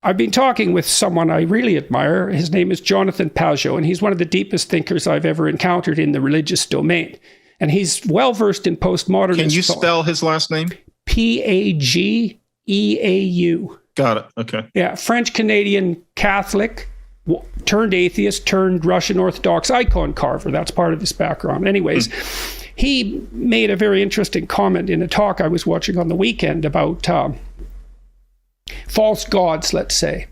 Speaker 2: I've been talking with someone I really admire. His name is Jonathan Pageau, and he's one of the deepest thinkers I've ever encountered in the religious domain. And he's well-versed in postmodernist.
Speaker 1: Can you spell his last name?
Speaker 2: Pageau.
Speaker 1: Got it. Okay.
Speaker 2: Yeah, French-Canadian Catholic, turned atheist, turned Russian Orthodox icon carver. That's part of his background. Anyways, he made a very interesting comment in a talk I was watching on the weekend about false gods, let's say.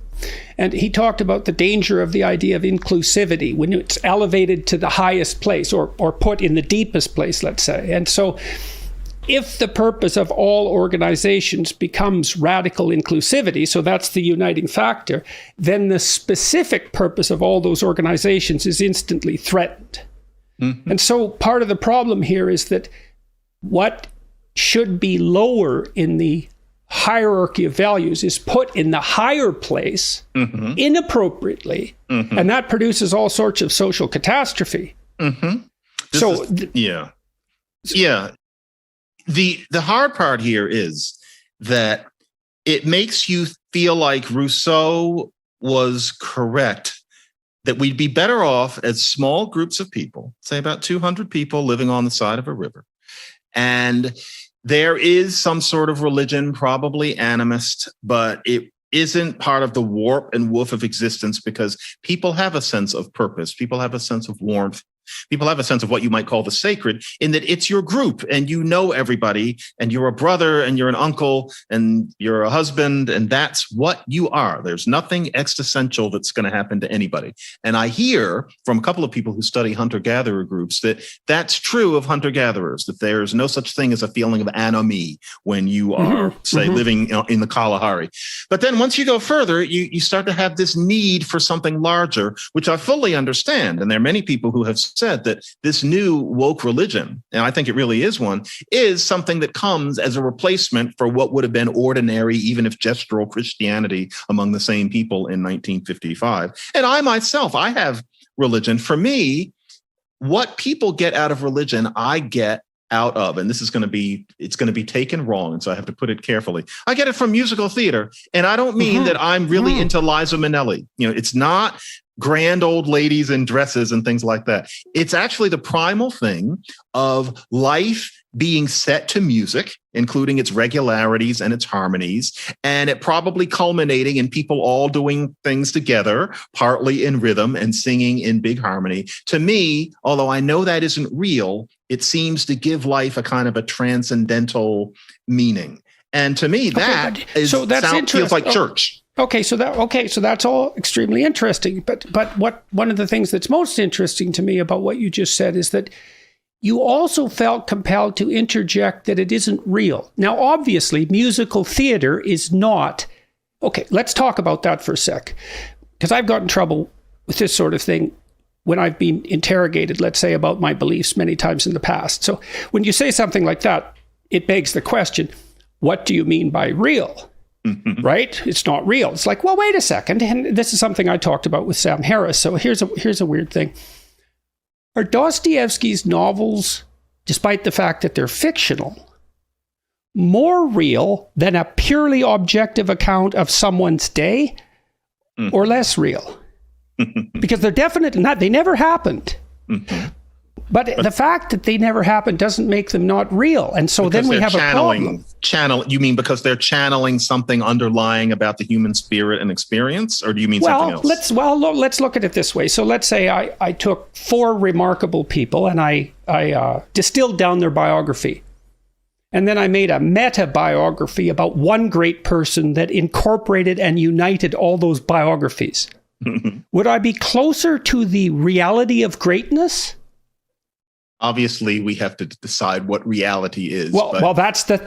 Speaker 2: And he talked about the danger of the idea of inclusivity when it's elevated to the highest place or put in the deepest place, let's say. And so if the purpose of all organizations becomes radical inclusivity, so that's the uniting factor, then the specific purpose of all those organizations is instantly threatened. Mm-hmm. And so part of the problem here is that what should be lower in the hierarchy of values is put in the higher place inappropriately, and that produces all sorts of social catastrophe.
Speaker 1: The hard part here is that it makes you feel like Rousseau was correct, that we'd be better off as small groups of people, say about 200 people living on the side of a river, and there is some sort of religion, probably animist, but it isn't part of the warp and woof of existence because people have a sense of purpose. People have a sense of warmth. People have a sense of what you might call the sacred, in that it's your group and you know everybody and you're a brother and you're an uncle and you're a husband and that's what you are. There's nothing existential that's going to happen to anybody. And I hear from a couple of people who study hunter-gatherer groups that that's true of hunter-gatherers, that there's no such thing as a feeling of anomie when you are, say, living in the Kalahari. But then once you go further, you start to have this need for something larger, which I fully understand. And there are many people who have said that this new woke religion, and I think it really is one, is something that comes as a replacement for what would have been ordinary, even if gestural Christianity among the same people in 1955. And I myself, I have religion. For me, what people get out of religion, I get out of, and this is going to be, it's going to be taken wrong, and so I have to put it carefully. I get it from musical theater, and I don't mean that I'm really into Liza Minnelli. You know, it's not grand old ladies in dresses and things like that. It's actually the primal thing of life being set to music, including its regularities and its harmonies, and it probably culminating in people all doing things together, partly in rhythm and singing in big harmony. To me, although I know that isn't real, it seems to give life a kind of a transcendental meaning. And to me, feels like church.
Speaker 2: So that's all extremely interesting. But one of the things that's most interesting to me about what you just said is that you also felt compelled to interject that it isn't real. Now, obviously, musical theater is not. Okay, let's talk about that for a sec, because I've got in trouble with this sort of thing when I've been interrogated, let's say, about my beliefs many times in the past. So when you say something like that, it begs the question, what do you mean by real? Right? It's not real. It's like, well, wait a second. And this is something I talked about with Sam Harris. So here's a weird thing. Are Dostoevsky's novels, despite the fact that they're fictional, more real than a purely objective account of someone's day, or less real? Because they're definitely not, they never happened. But the fact that they never happened doesn't make them not real. And so then we have a problem.
Speaker 1: You mean because they're channeling something underlying about the human spirit and experience? Or do you mean something else?
Speaker 2: Let's look at it this way. So let's say I took 4 remarkable people and I distilled down their biography. And then I made a meta-biography about one great person that incorporated and united all those biographies. Would I be closer to the reality of greatness?
Speaker 1: Obviously, we have to decide what reality is.
Speaker 2: Well, that's the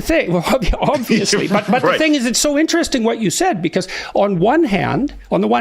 Speaker 2: thing. Well, obviously, but right. The thing is, it's so interesting what you said, because on the one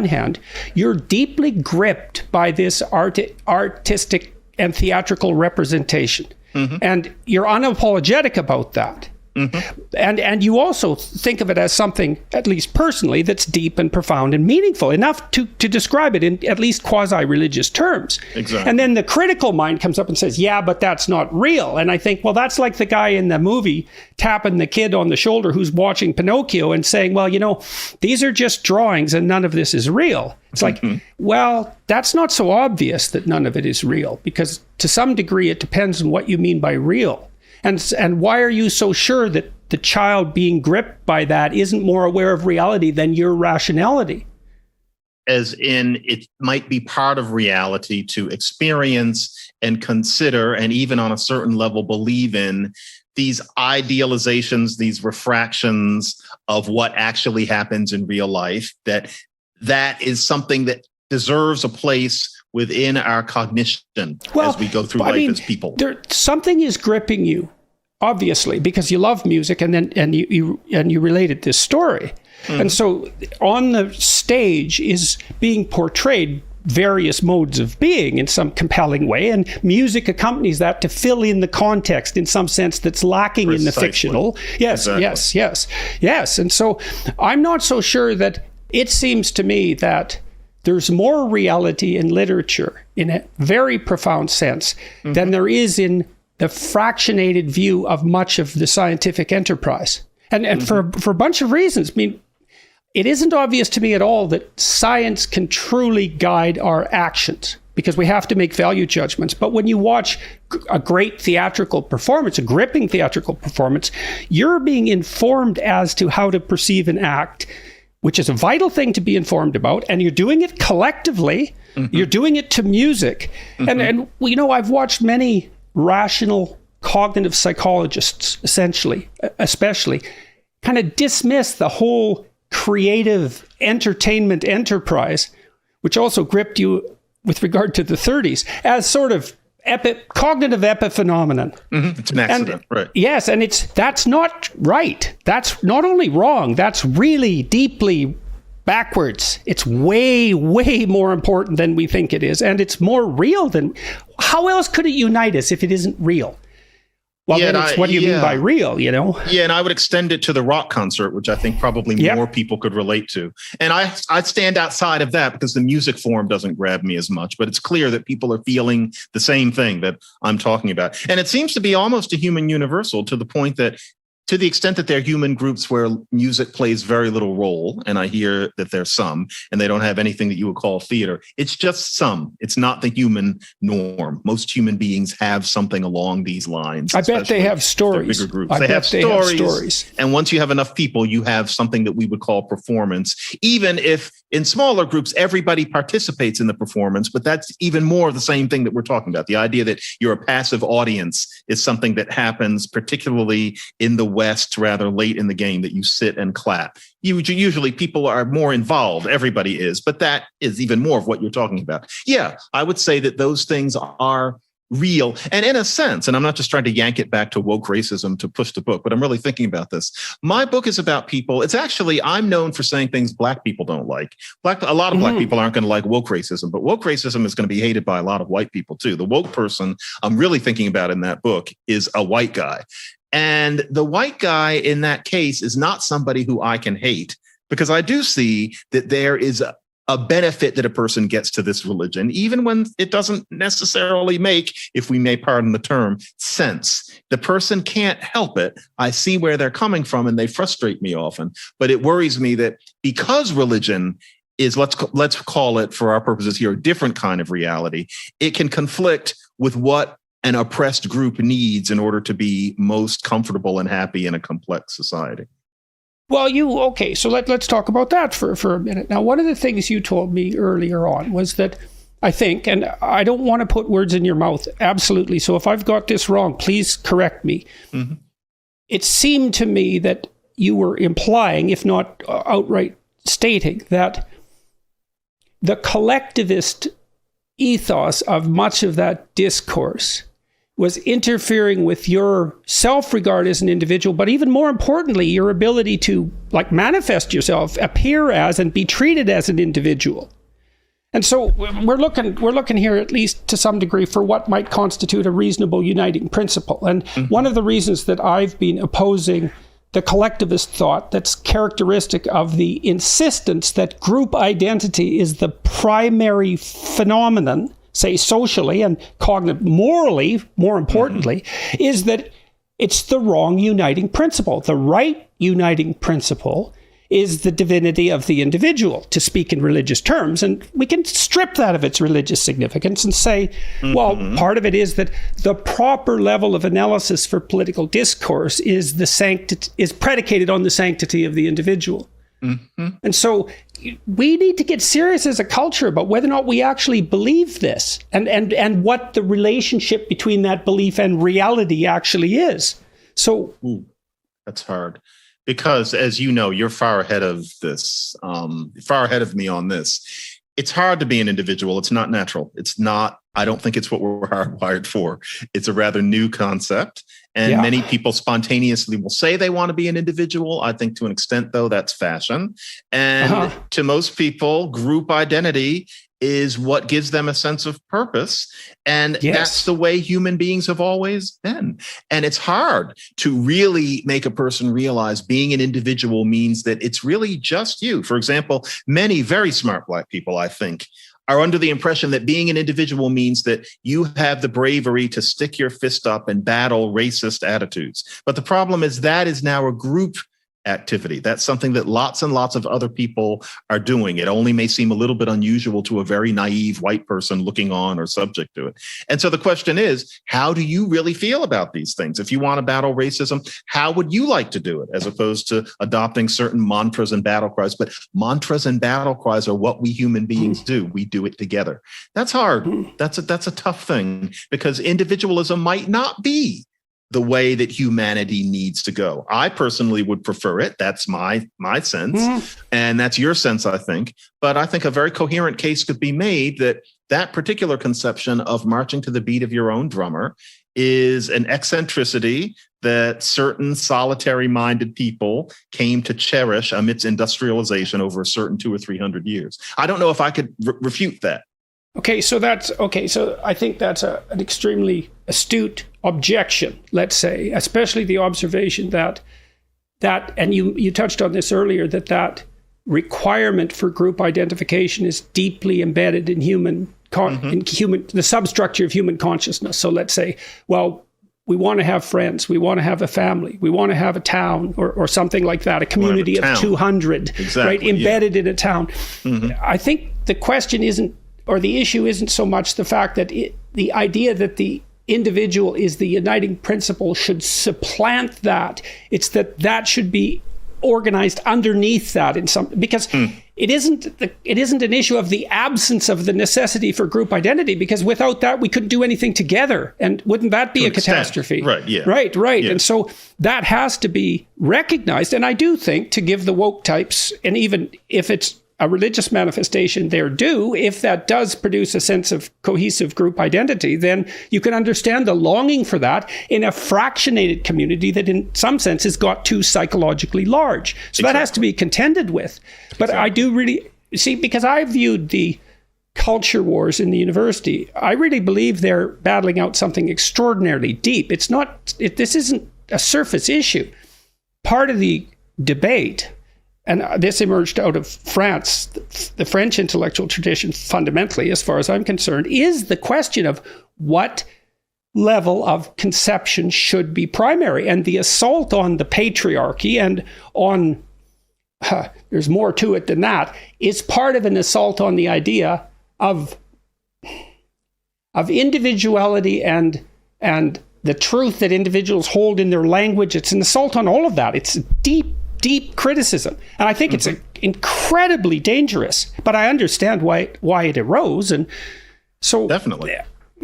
Speaker 2: hand, you're deeply gripped by this artistic and theatrical representation, and you're unapologetic about that. And you also think of it as something, at least personally, that's deep and profound and meaningful enough to describe it in at least quasi-religious terms.
Speaker 1: Exactly.
Speaker 2: And then the critical mind comes up and says, yeah, but that's not real. And I think, well, that's like the guy in the movie tapping the kid on the shoulder who's watching Pinocchio and saying, well, you know, these are just drawings and none of this is real. It's like, well, that's not so obvious that none of it is real, because to some degree it depends on what you mean by real. And why are you so sure that the child being gripped by that isn't more aware of reality than your rationality?
Speaker 1: As in, it might be part of reality to experience and consider, and even on a certain level, believe in these idealizations, these refractions of what actually happens in real life, that is something that deserves a place within our cognition as we go through life as people.
Speaker 2: Something is gripping you, obviously, because you love music, and you related this story. And so on the stage is being portrayed various modes of being in some compelling way, and music accompanies that to fill in the context in some sense that's lacking in the fictional. Yes, exactly. yes. And so I'm not so sure that it seems to me that there's more reality in literature in a very profound sense than there is in the fractionated view of much of the scientific enterprise. And for a bunch of reasons. I mean, it isn't obvious to me at all that science can truly guide our actions, because we have to make value judgments. But when you watch a great theatrical performance, a gripping theatrical performance, you're being informed as to how to perceive and act, which is a vital thing to be informed about. And you're doing it collectively. You're doing it to music. And you know, I've watched many rational cognitive psychologists, especially, kind of dismiss the whole creative entertainment enterprise, which also gripped you with regard to the 30s, as sort of cognitive epiphenomenon.
Speaker 1: It's an accident, right?
Speaker 2: Yes, and that's not right. That's not only wrong, that's really deeply backwards. It's way, way more important than we think it is, and it's more real than... How else could it unite us if it isn't real? Well, then it's what do you mean by real, you know?
Speaker 1: Yeah, and I would extend it to the rock concert, which I think probably more people could relate to. And I'd stand outside of that because the music form doesn't grab me as much, but it's clear that people are feeling the same thing that I'm talking about. And it seems to be almost a human universal, to the point that, to the extent that there are human groups where music plays very little role, and I hear that there's some, and they don't have anything that you would call theater. It's just some. It's not the human norm. Most human beings have something along these lines.
Speaker 2: I bet they have stories.
Speaker 1: Bigger groups. They have stories. And once you have enough people, you have something that we would call performance. Even if in smaller groups, everybody participates in the performance, but that's even more of the same thing that we're talking about. The idea that you're a passive audience is something that happens particularly in the West rather late in the game, that you sit and clap. Usually people are more involved. Everybody is, but that is even more of what you're talking about. Yeah, I would say that those things are real. And in a sense, and I'm not just trying to yank it back to woke racism to push the book, but I'm really thinking about this. My book is about people. It's actually, I'm known for saying things Black people don't like. A lot of Black people aren't going to like woke racism, but woke racism is going to be hated by a lot of white people too. The woke person I'm really thinking about in that book is a white guy. And the white guy in that case is not somebody who I can hate, because I do see that there is a benefit that a person gets to this religion, even when it doesn't necessarily make, if we may pardon the term, sense. The person can't help it. I see where they're coming from, and they frustrate me often. But it worries me that because religion is, let's call it for our purposes here, a different kind of reality, it can conflict with what an oppressed group needs in order to be most comfortable and happy in a complex society.
Speaker 2: Well, okay, so let's talk about that for a minute. Now, one of the things you told me earlier on was that, I think, and I don't want to put words in your mouth, absolutely, so if I've got this wrong, please correct me. It seemed to me that you were implying, if not outright stating, that the collectivist ethos of much of that discourse was interfering with your self-regard as an individual, but even more importantly, your ability to manifest yourself, appear as, and be treated as an individual. And so we're looking here, at least to some degree, for what might constitute a reasonable uniting principle. And one of the reasons that I've been opposing the collectivist thought that's characteristic of the insistence that group identity is the primary phenomenon, say socially and morally, more importantly, is that it's the wrong uniting principle. The right uniting principle is the divinity of the individual, to speak in religious terms. And we can strip that of its religious significance and say, well, part of it is that the proper level of analysis for political discourse is predicated on the sanctity of the individual. And so we need to get serious as a culture about whether or not we actually believe this and what the relationship between that belief and reality actually is. So
Speaker 1: that's hard. Because, as you know, you're far ahead of this, far ahead of me on this. It's hard to be an individual. It's not natural. It's not, I don't think it's what we're hardwired for. It's a rather new concept. And many people spontaneously will say they want to be an individual. I think to an extent, though, that's fashion. And to most people, group identity is what gives them a sense of purpose. And that's the way human beings have always been. And it's hard to really make a person realize being an individual means that it's really just you. For example, many very smart Black people, I think, are under the impression that being an individual means that you have the bravery to stick your fist up and battle racist attitudes. But the problem is that is now a group activity. That's something that lots and lots of other people are doing. It only may seem a little bit unusual to a very naive white person looking on or subject to it. And so the question is, how do you really feel about these things? If you want to battle racism, how would you like to do it, as opposed to adopting certain mantras and battle cries? But mantras and battle cries are what we human beings do. We do it together. That's hard. That's a tough thing, because individualism might not be the way that humanity needs to go. I personally would prefer it. That's my sense. And that's your sense, I think. But I think a very coherent case could be made that that particular conception of marching to the beat of your own drummer is an eccentricity that certain solitary-minded people came to cherish amidst industrialization over a certain 200 or 300 years. I don't know if I could refute that.
Speaker 2: So I think that's an extremely astute objection, let's say, especially the observation that and you touched on this earlier, that requirement for group identification is deeply embedded in the substructure of human consciousness. So let's say, well, we want to have friends, we want to have a family, we want to have a town or something like that, a community of 200, right, embedded in a town. I think the question isn't, or the issue isn't so much the fact that the idea that the individual is the uniting principle should supplant that. It's that should be organized underneath that in some, because it isn't an issue of the absence of the necessity for group identity, because without that we couldn't do anything together, and wouldn't that be a catastrophe? Right. Yeah. And so that has to be recognized. And I do think, to give the woke types, and even if it's a religious manifestation their due, if that does produce a sense of cohesive group identity, then you can understand the longing for that in a fractionated community that in some sense has got too psychologically large. So that has to be contended with. But I do really see, because I viewed the culture wars in the university, I really believe they're battling out something extraordinarily deep. This isn't a surface issue. Part of the debate, and this emerged out of France, the French intellectual tradition, fundamentally, as far as I'm concerned, is the question of what level of conception should be primary. And the assault on the patriarchy and on, there's more to it than that, is part of an assault on the idea of individuality and the truth that individuals hold in their language. It's an assault on all of that. It's deep criticism. And I think it's incredibly dangerous, but I understand why it arose. And so definitely.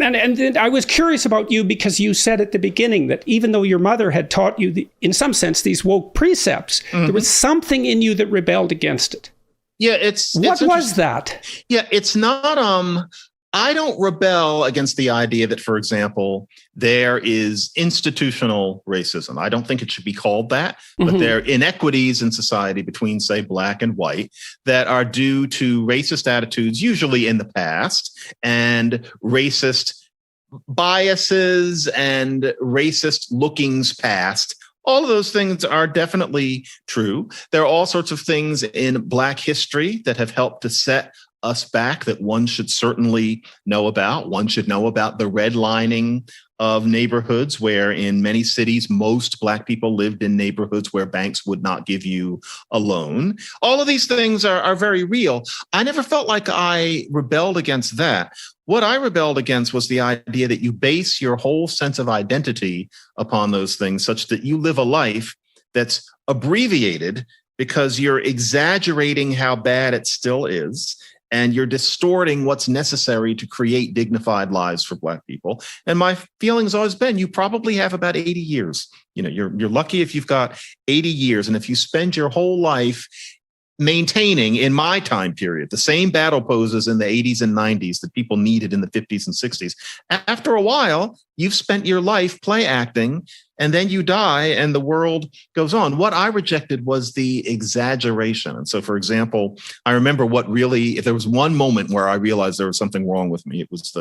Speaker 2: And then I was curious about you, because you said at the beginning that even though your mother had taught you, in some sense, these woke precepts, there was something in you that rebelled against it.
Speaker 1: Yeah,
Speaker 2: what was that?
Speaker 1: Yeah, it's not I don't rebel against the idea that, for example, there is institutional racism. I don't think it should be called that, but there are inequities in society between, say, Black and white that are due to racist attitudes, usually in the past, and racist biases and racist lookings past. All of those things are definitely true. There are all sorts of things in Black history that have helped to set us back that one should certainly know about. One should know about the redlining of neighborhoods where in many cities, most Black people lived in neighborhoods where banks would not give you a loan. All of these things are very real. I never felt like I rebelled against that. What I rebelled against was the idea that you base your whole sense of identity upon those things such that you live a life that's abbreviated because you're exaggerating how bad it still is. And you're distorting what's necessary to create dignified lives for Black people. And my feeling's always been, you probably have about 80 years. You know, you're lucky if you've got 80 years. And if you spend your whole life maintaining, in my time period, the same battle poses in the 80s and 90s that people needed in the 50s and 60s, after a while, you've spent your life play acting, and then you die and the world goes on. What I rejected was the exaggeration. And so, for example, I remember if there was one moment where I realized there was something wrong with me, it was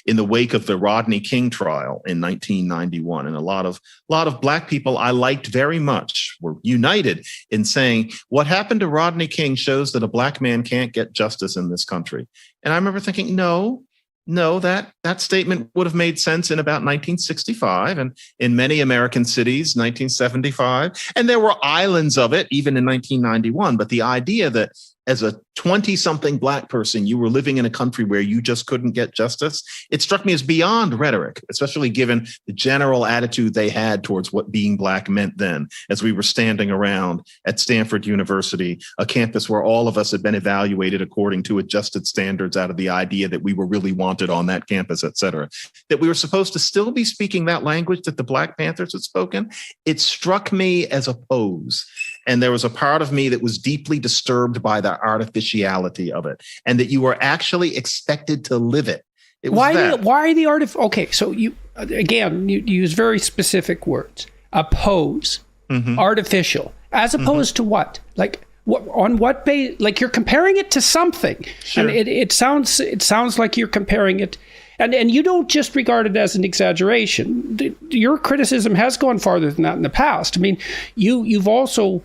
Speaker 1: in the wake of the Rodney King trial in 1991. And a lot of Black people I liked very much were united in saying, what happened to Rodney King shows that a Black man can't get justice in this country. And I remember thinking, no, that statement would have made sense in about 1965 and in many American cities, 1975. And there were islands of it even in 1991. But the idea that as a 20-something Black person, you were living in a country where you just couldn't get justice, it struck me as beyond rhetoric, especially given the general attitude they had towards what being Black meant then, as we were standing around at Stanford University, a campus where all of us had been evaluated according to adjusted standards out of the idea that we were really wanted on that campus, et cetera, that we were supposed to still be speaking that language that the Black Panthers had spoken. It struck me as a pose. And there was a part of me that was deeply disturbed by the artificiality of it, and that you were actually expected to live it. Why
Speaker 2: the art of? Okay, so you use very specific words. Oppose, artificial, as opposed to what? Like what? On what base? Like you're comparing it to something,
Speaker 1: sure.
Speaker 2: And it sounds like you're comparing it. And you don't just regard it as an exaggeration. Your criticism has gone farther than that in the past. I mean, you've also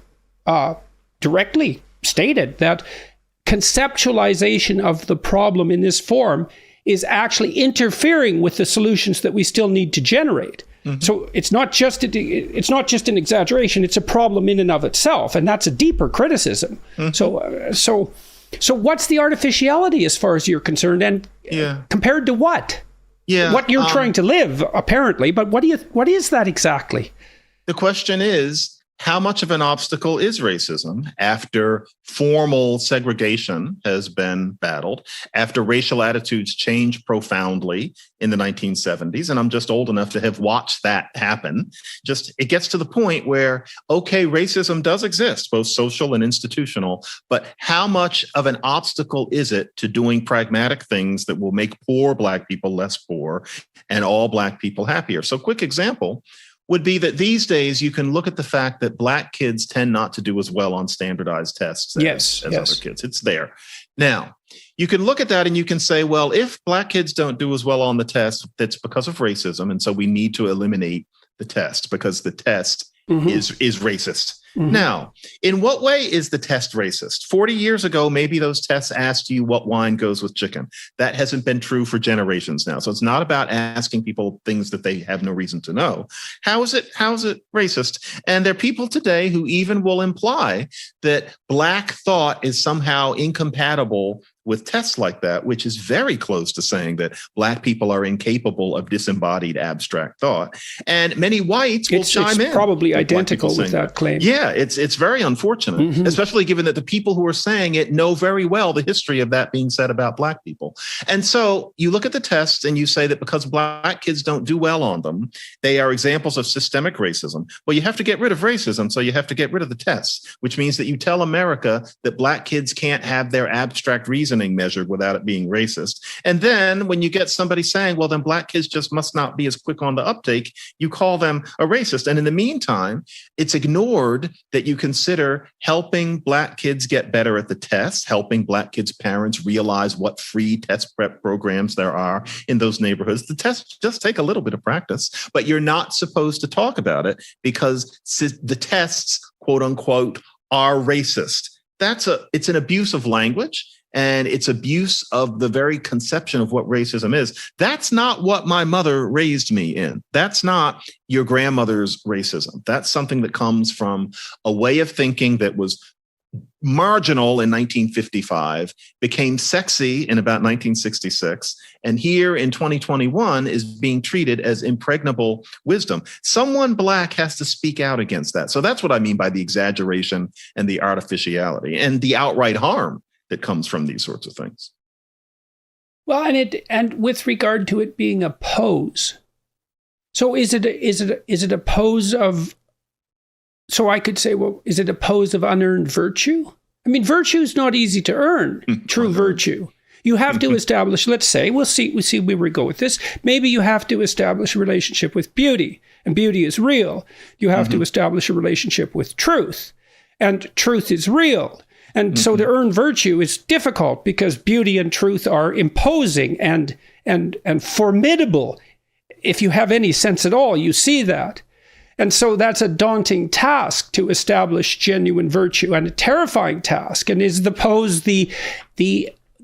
Speaker 2: directly stated that conceptualization of the problem in this form is actually interfering with the solutions that we still need to generate. So it's not just an exaggeration; it's a problem in and of itself, and that's a deeper criticism. So what's the artificiality as far as you're concerned, and compared to what? What you're trying to live, apparently, but what is that exactly?
Speaker 1: The question is, how much of an obstacle is racism after formal segregation has been battled, after racial attitudes changed profoundly in the 1970s? And I'm just old enough to have watched that happen. It gets to the point where, okay, racism does exist, both social and institutional, but how much of an obstacle is it to doing pragmatic things that will make poor Black people less poor and all Black people happier? So quick example would be that these days you can look at the fact that Black kids tend not to do as well on standardized tests as other kids. It's there. Now, you can look at that and you can say, well, if Black kids don't do as well on the test, that's because of racism. And so we need to eliminate the test because the test is racist. Now, in what way is the test racist? 40 years ago, maybe those tests asked you what wine goes with chicken. That hasn't been true for generations now. So it's not about asking people things that they have no reason to know. How is it racist? And there are people today who even will imply that Black thought is somehow incompatible with tests like that, which is very close to saying that Black people are incapable of disembodied abstract thought. And many whites will chime in.
Speaker 2: It's probably identical with that claim.
Speaker 1: Yeah, it's very unfortunate, especially given that the people who are saying it know very well the history of that being said about Black people. And so you look at the tests and you say that because Black kids don't do well on them, they are examples of systemic racism. Well, you have to get rid of racism, so you have to get rid of the tests, which means that you tell America that Black kids can't have their abstract reasoning reasoning measured without it being racist. And then when you get somebody saying, well, then Black kids just must not be as quick on the uptake, you call them a racist. And in the meantime, it's ignored that you consider helping Black kids get better at the tests, helping Black kids' parents realize what free test prep programs there are in those neighborhoods. The tests just take a little bit of practice, but you're not supposed to talk about it because the tests, quote unquote, are racist. It's an abuse of language, and it's abuse of the very conception of what racism is. That's not what my mother raised me in. That's not your grandmother's racism. That's something that comes from a way of thinking that was marginal in 1955, became sexy in about 1966, and here in 2021 is being treated as impregnable wisdom. Someone Black has to speak out against that. So that's what I mean by the exaggeration and the artificiality and the outright harm that comes from these sorts of things.
Speaker 2: Well, and with regard to it being a pose, so is it a pose of? So I could say, well, is it a pose of unearned virtue? I mean, virtue is not easy to earn, true virtue. You have to establish, let's say, we'll see where we go with this. Maybe you have to establish a relationship with beauty, and beauty is real. You have to establish a relationship with truth, and truth is real. And so to earn virtue is difficult because beauty and truth are imposing and formidable. If you have any sense at all, you see that. And so that's a daunting task to establish genuine virtue, and a terrifying task. And is the pose the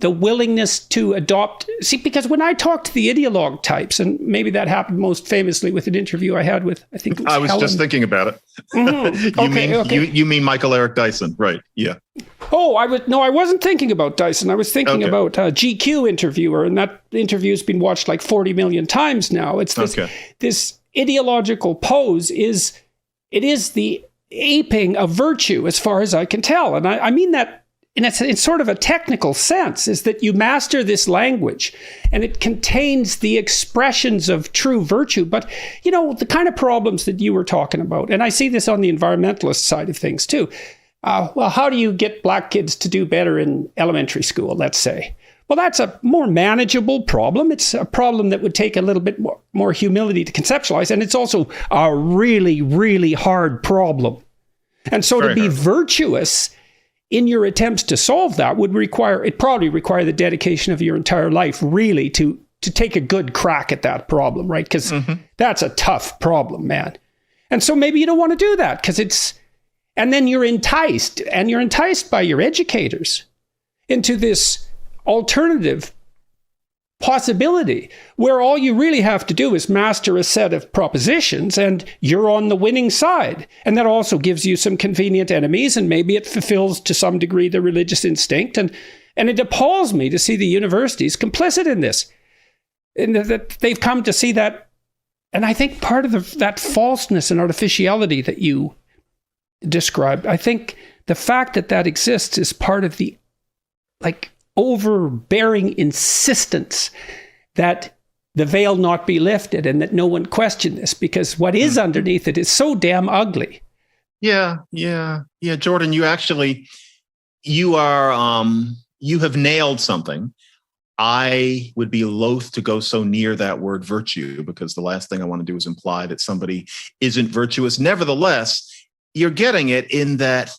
Speaker 2: willingness to adopt? See, because when I talk to the ideologue types, and maybe that happened most famously with an interview I had with, I think it was
Speaker 1: I was
Speaker 2: Helen.
Speaker 1: Just thinking about it. You mean Michael Eric Dyson, right? Yeah.
Speaker 2: Oh, I wasn't thinking about Dyson. I was thinking about a GQ interviewer, and that interview's been watched like 40 million times now. It's this ideological pose is the aping of virtue, as far as I can tell. And I mean that in sort of a technical sense, is that you master this language and it contains the expressions of true virtue. But, you know, the kind of problems that you were talking about, and I see this on the environmentalist side of things too. Well, how do you get Black kids to do better in elementary school, let's say? Well, that's a more manageable problem. It's a problem that would take a little bit more humility to conceptualize. And it's also a really, really hard problem. And so to be virtuous in your attempts to solve that would probably require the dedication of your entire life, really, to take a good crack at that problem, right? Because that's a tough problem, man. And so maybe you don't want to do that and then you're enticed by your educators into this alternative possibility where all you really have to do is master a set of propositions and you're on the winning side. And that also gives you some convenient enemies, and maybe it fulfills to some degree the religious instinct. And it appalls me to see the universities complicit in this, and that they've come to see that. And I think part of that falseness and artificiality that you described, I think the fact that exists is part of the overbearing insistence that the veil not be lifted and that no one question this, because what is underneath it is so damn ugly.
Speaker 1: Yeah. Jordan, you have nailed something. I would be loath to go so near that word virtue, because the last thing I want to do is imply that somebody isn't virtuous. Nevertheless, you're getting it in that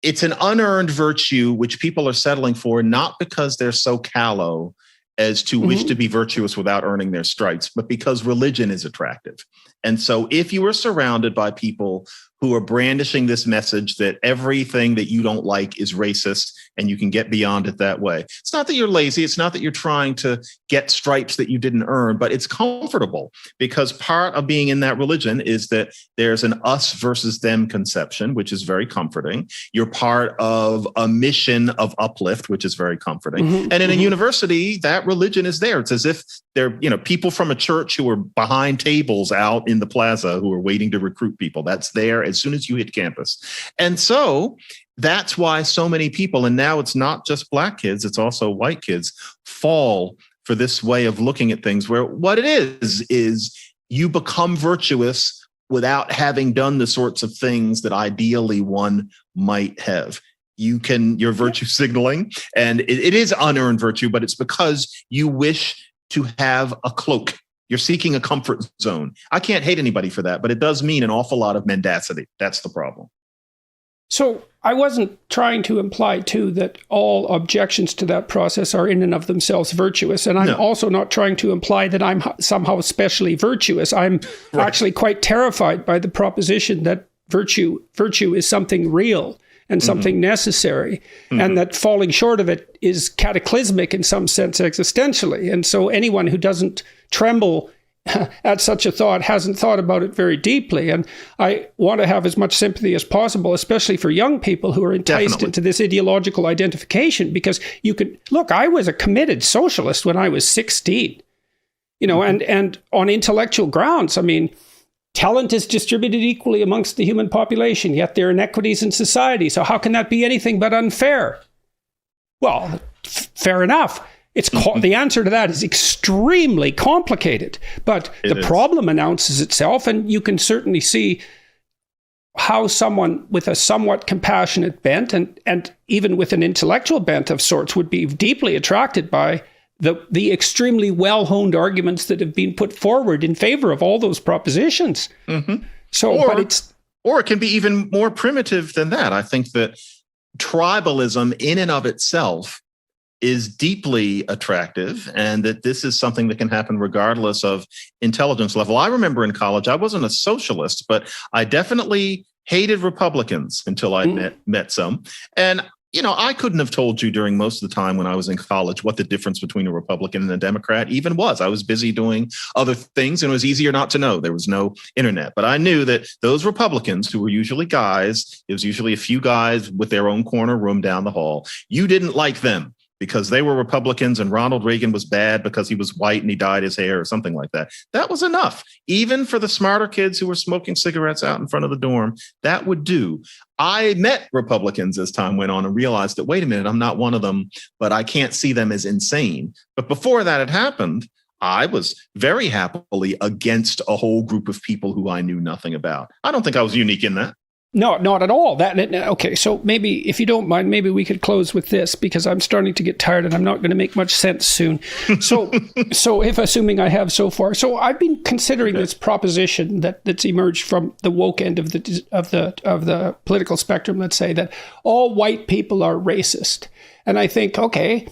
Speaker 1: it's an unearned virtue which people are settling for, not because they're so callow as to wish to be virtuous without earning their stripes, but because religion is attractive. And so if you are surrounded by people who are brandishing this message that everything that you don't like is racist and you can get beyond it that way, it's not that you're lazy. It's not that you're trying to get stripes that you didn't earn, but it's comfortable, because part of being in that religion is that there's an us versus them conception, which is very comforting. You're part of a mission of uplift, which is very comforting. And in a university, that religion is there. It's as if they're, people from a church who are behind tables out in the plaza who are waiting to recruit people. That's there as soon as you hit campus. And so that's why so many people, and now it's not just Black kids, it's also white kids, fall for this way of looking at things, where what it is you become virtuous without having done the sorts of things that ideally one might have. you're virtue signaling, and it is unearned virtue, but it's because you wish to have a cloak. You're seeking a comfort zone. I can't hate anybody for that, but it does mean an awful lot of mendacity. That's the problem.
Speaker 2: So I wasn't trying to imply, too, that all objections to that process are in and of themselves virtuous. And I'm also not trying to imply that I'm somehow especially virtuous. I'm actually quite terrified by the proposition that virtue is something real and something necessary, and that falling short of it is cataclysmic in some sense existentially. And so anyone who doesn't tremble at such a thought hasn't thought about it very deeply. And I want to have as much sympathy as possible, especially for young people who are enticed into this ideological identification, because you could look, I was a committed socialist when I was 16, and on intellectual grounds. I mean, talent is distributed equally amongst the human population, yet there are inequities in society. So how can that be anything but unfair? Well, fair enough. The answer to that is extremely complicated, but the problem announces itself, and you can certainly see how someone with a somewhat compassionate bent and even with an intellectual bent of sorts would be deeply attracted by the extremely well-honed arguments that have been put forward in favor of all those propositions.
Speaker 1: Or it can be even more primitive than that. I think that tribalism in and of itself is deeply attractive, and that this is something that can happen regardless of intelligence level. I remember in college, I wasn't a socialist, but I definitely hated Republicans until I met some. And, I couldn't have told you during most of the time when I was in college what the difference between a Republican and a Democrat even was. I was busy doing other things, and it was easier not to know. There was no internet. But I knew that those Republicans, who were usually guys, it was usually a few guys with their own corner room down the hall, you didn't like them because they were Republicans and Ronald Reagan was bad because he was white and he dyed his hair or something like that. That was enough. Even for the smarter kids who were smoking cigarettes out in front of the dorm, that would do. I met Republicans as time went on and realized that, wait a minute, I'm not one of them, but I can't see them as insane. But before that had happened, I was very happily against a whole group of people who I knew nothing about. I don't think I was unique in that.
Speaker 2: No, not at all. Okay, so maybe, if you don't mind, maybe we could close with this, because I'm starting to get tired and I'm not going to make much sense soon. So if assuming I have so far, so I've been considering this proposition that's emerged from the woke end of the political spectrum. Let's say that all white people are racist, and I think, okay,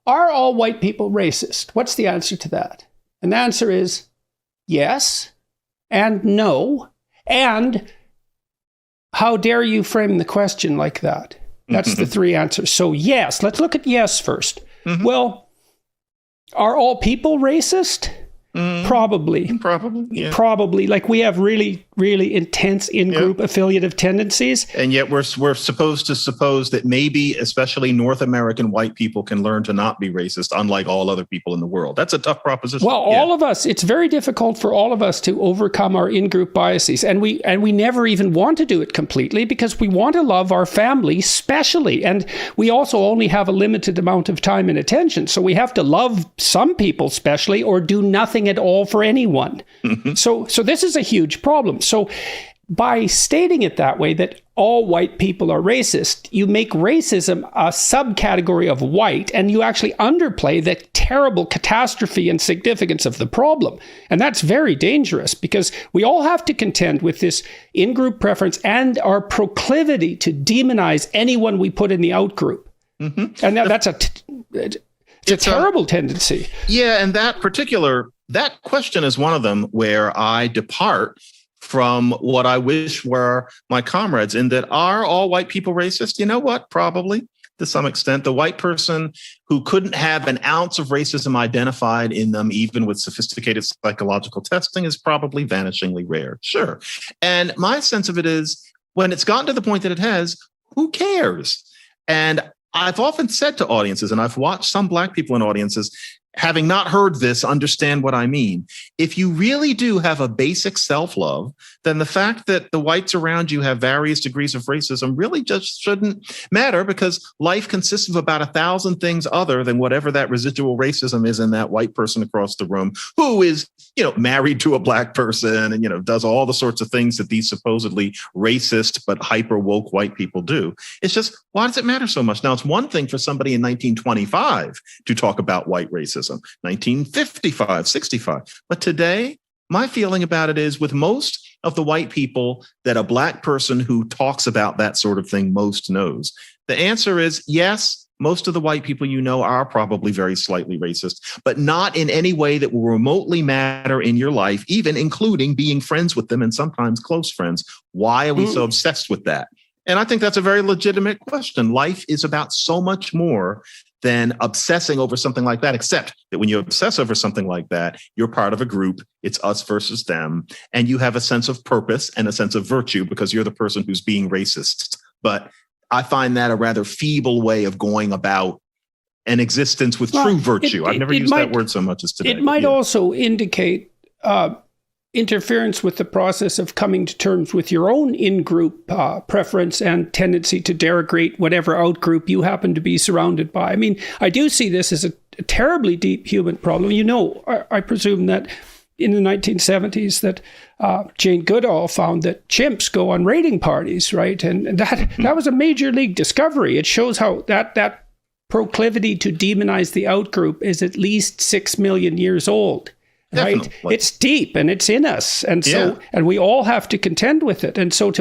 Speaker 2: are all white people racist? What's the answer to that? And the answer is yes, and no, and how dare you frame the question like that? That's the three answers. So yes, let's look at yes first. Well, are all people racist? Probably.
Speaker 1: Yeah.
Speaker 2: Probably. Like, we have really, really intense in-group affiliative tendencies.
Speaker 1: And yet we're supposed to suppose that maybe especially North American white people can learn to not be racist, unlike all other people in the world. That's a tough proposition.
Speaker 2: Well, all of us, it's very difficult for all of us to overcome our in-group biases. And we never even want to do it completely, because we want to love our family specially. And we also only have a limited amount of time and attention. So we have to love some people specially, or do nothing at all for anyone. So this is a huge problem. So by stating it that way, that all white people are racist, you make racism a subcategory of white, and you actually underplay the terrible catastrophe and significance of the problem. And that's very dangerous, because we all have to contend with this in-group preference and our proclivity to demonize anyone we put in the out-group. And that's a terrible tendency.
Speaker 1: Yeah, and that question is one of them where I depart from what I wish were my comrades, in that, are all white people racist? You know what? Probably, to some extent. The white person who couldn't have an ounce of racism identified in them, even with sophisticated psychological testing, is probably vanishingly rare. Sure. And my sense of it is, when it's gotten to the point that it has, who cares? And I've often said to audiences, and I've watched some Black people in audiences, having not heard this, understand what I mean. If you really do have a basic self-love, then the fact that the whites around you have various degrees of racism really just shouldn't matter, because life consists of about 1,000 things other than whatever that residual racism is in that white person across the room who is, married to a black person and, does all the sorts of things that these supposedly racist but hyper woke white people do. It's just, why does it matter so much? Now, it's one thing for somebody in 1925 to talk about white racism. 1955, 65. But today, my feeling about it is, with most of the white people that a black person who talks about that sort of thing most knows, the answer is yes. Most of the white people are probably very slightly racist, but not in any way that will remotely matter in your life, even including being friends with them and sometimes close friends. Why are we so obsessed with that? And I think that's a very legitimate question. Life is about so much more than obsessing over something like that, except that when you obsess over something like that, you're part of a group. It's us versus them. And you have a sense of purpose and a sense of virtue because you're the person who's being racist. But I find that a rather feeble way of going about an existence with true virtue. I've never used that word so much as today.
Speaker 2: It might also indicate interference with the process of coming to terms with your own in-group preference and tendency to derogate whatever out-group you happen to be surrounded by. I mean, I do see this as a terribly deep human problem. I presume that in the 1970s that Jane Goodall found that chimps go on raiding parties, right? And that was a major league discovery. It shows how that proclivity to demonize the out-group is at least 6 million years old. Right?
Speaker 1: Definitely.
Speaker 2: It's deep and it's in us. And so, and we all have to contend with it. And so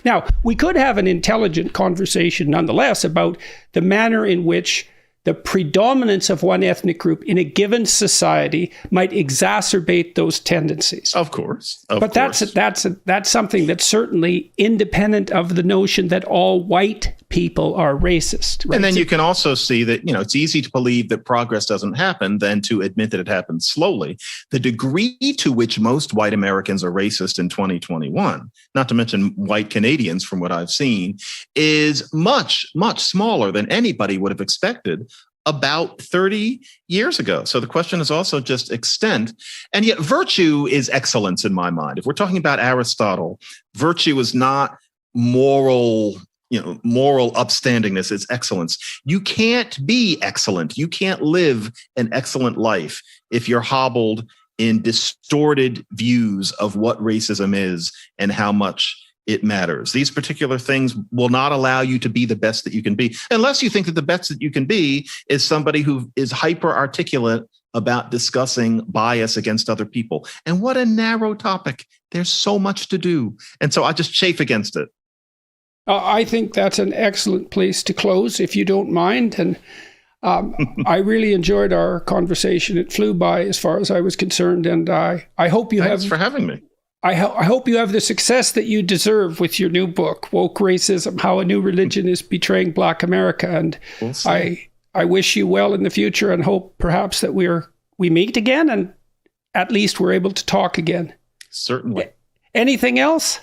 Speaker 2: now we could have an intelligent conversation nonetheless about the manner in which the predominance of one ethnic group in a given society might exacerbate those tendencies.
Speaker 1: Of course.
Speaker 2: But that's something that's certainly independent of the notion that all white people are racist. Right?
Speaker 1: And then you can also see that, it's easy to believe that progress doesn't happen than to admit that it happens slowly. The degree to which most white Americans are racist in 2021, not to mention white Canadians from what I've seen, is much, much smaller than anybody would have expected about 30 years ago. So the question is also just extent. And yet virtue is excellence in my mind. If we're talking about Aristotle, virtue is not moral upstandingness. It's excellence. You can't be excellent. You can't live an excellent life if you're hobbled in distorted views of what racism is and how much it matters. These particular things will not allow you to be the best that you can be, unless you think that the best that you can be is somebody who is hyper articulate about discussing bias against other people. And what a narrow topic. There's so much to do. And so I just chafe against it.
Speaker 2: I think that's an excellent place to close, if you don't mind. And I really enjoyed our conversation. It flew by as far as I was concerned. And I hope you
Speaker 1: Thanks for having me.
Speaker 2: I hope you have the success that you deserve with your new book, Woke Racism, How a New Religion is Betraying Black America. And
Speaker 1: we'll see.
Speaker 2: I wish you well in the future and hope perhaps that we meet again and at least we're able to talk again.
Speaker 1: Certainly.
Speaker 2: Anything else?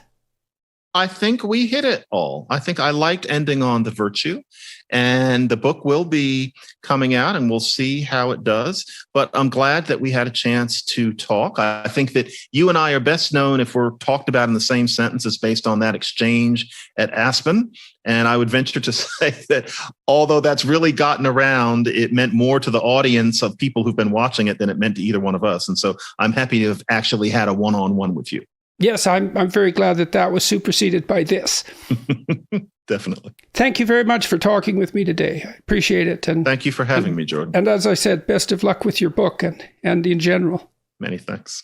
Speaker 1: I think we hit it all. I think I liked ending on the virtue, and the book will be coming out and we'll see how it does. But I'm glad that we had a chance to talk. I think that you and I are best known if we're talked about in the same sentences based on that exchange at Aspen. And I would venture to say that although that's really gotten around, it meant more to the audience of people who've been watching it than it meant to either one of us. And so I'm happy to have actually had a one-on-one with you.
Speaker 2: Yes, I'm very glad that was superseded by this.
Speaker 1: Definitely.
Speaker 2: Thank you very much for talking with me today. I appreciate it. And
Speaker 1: thank you for having me, Jordan.
Speaker 2: And as I said, best of luck with your book and in general.
Speaker 1: Many thanks.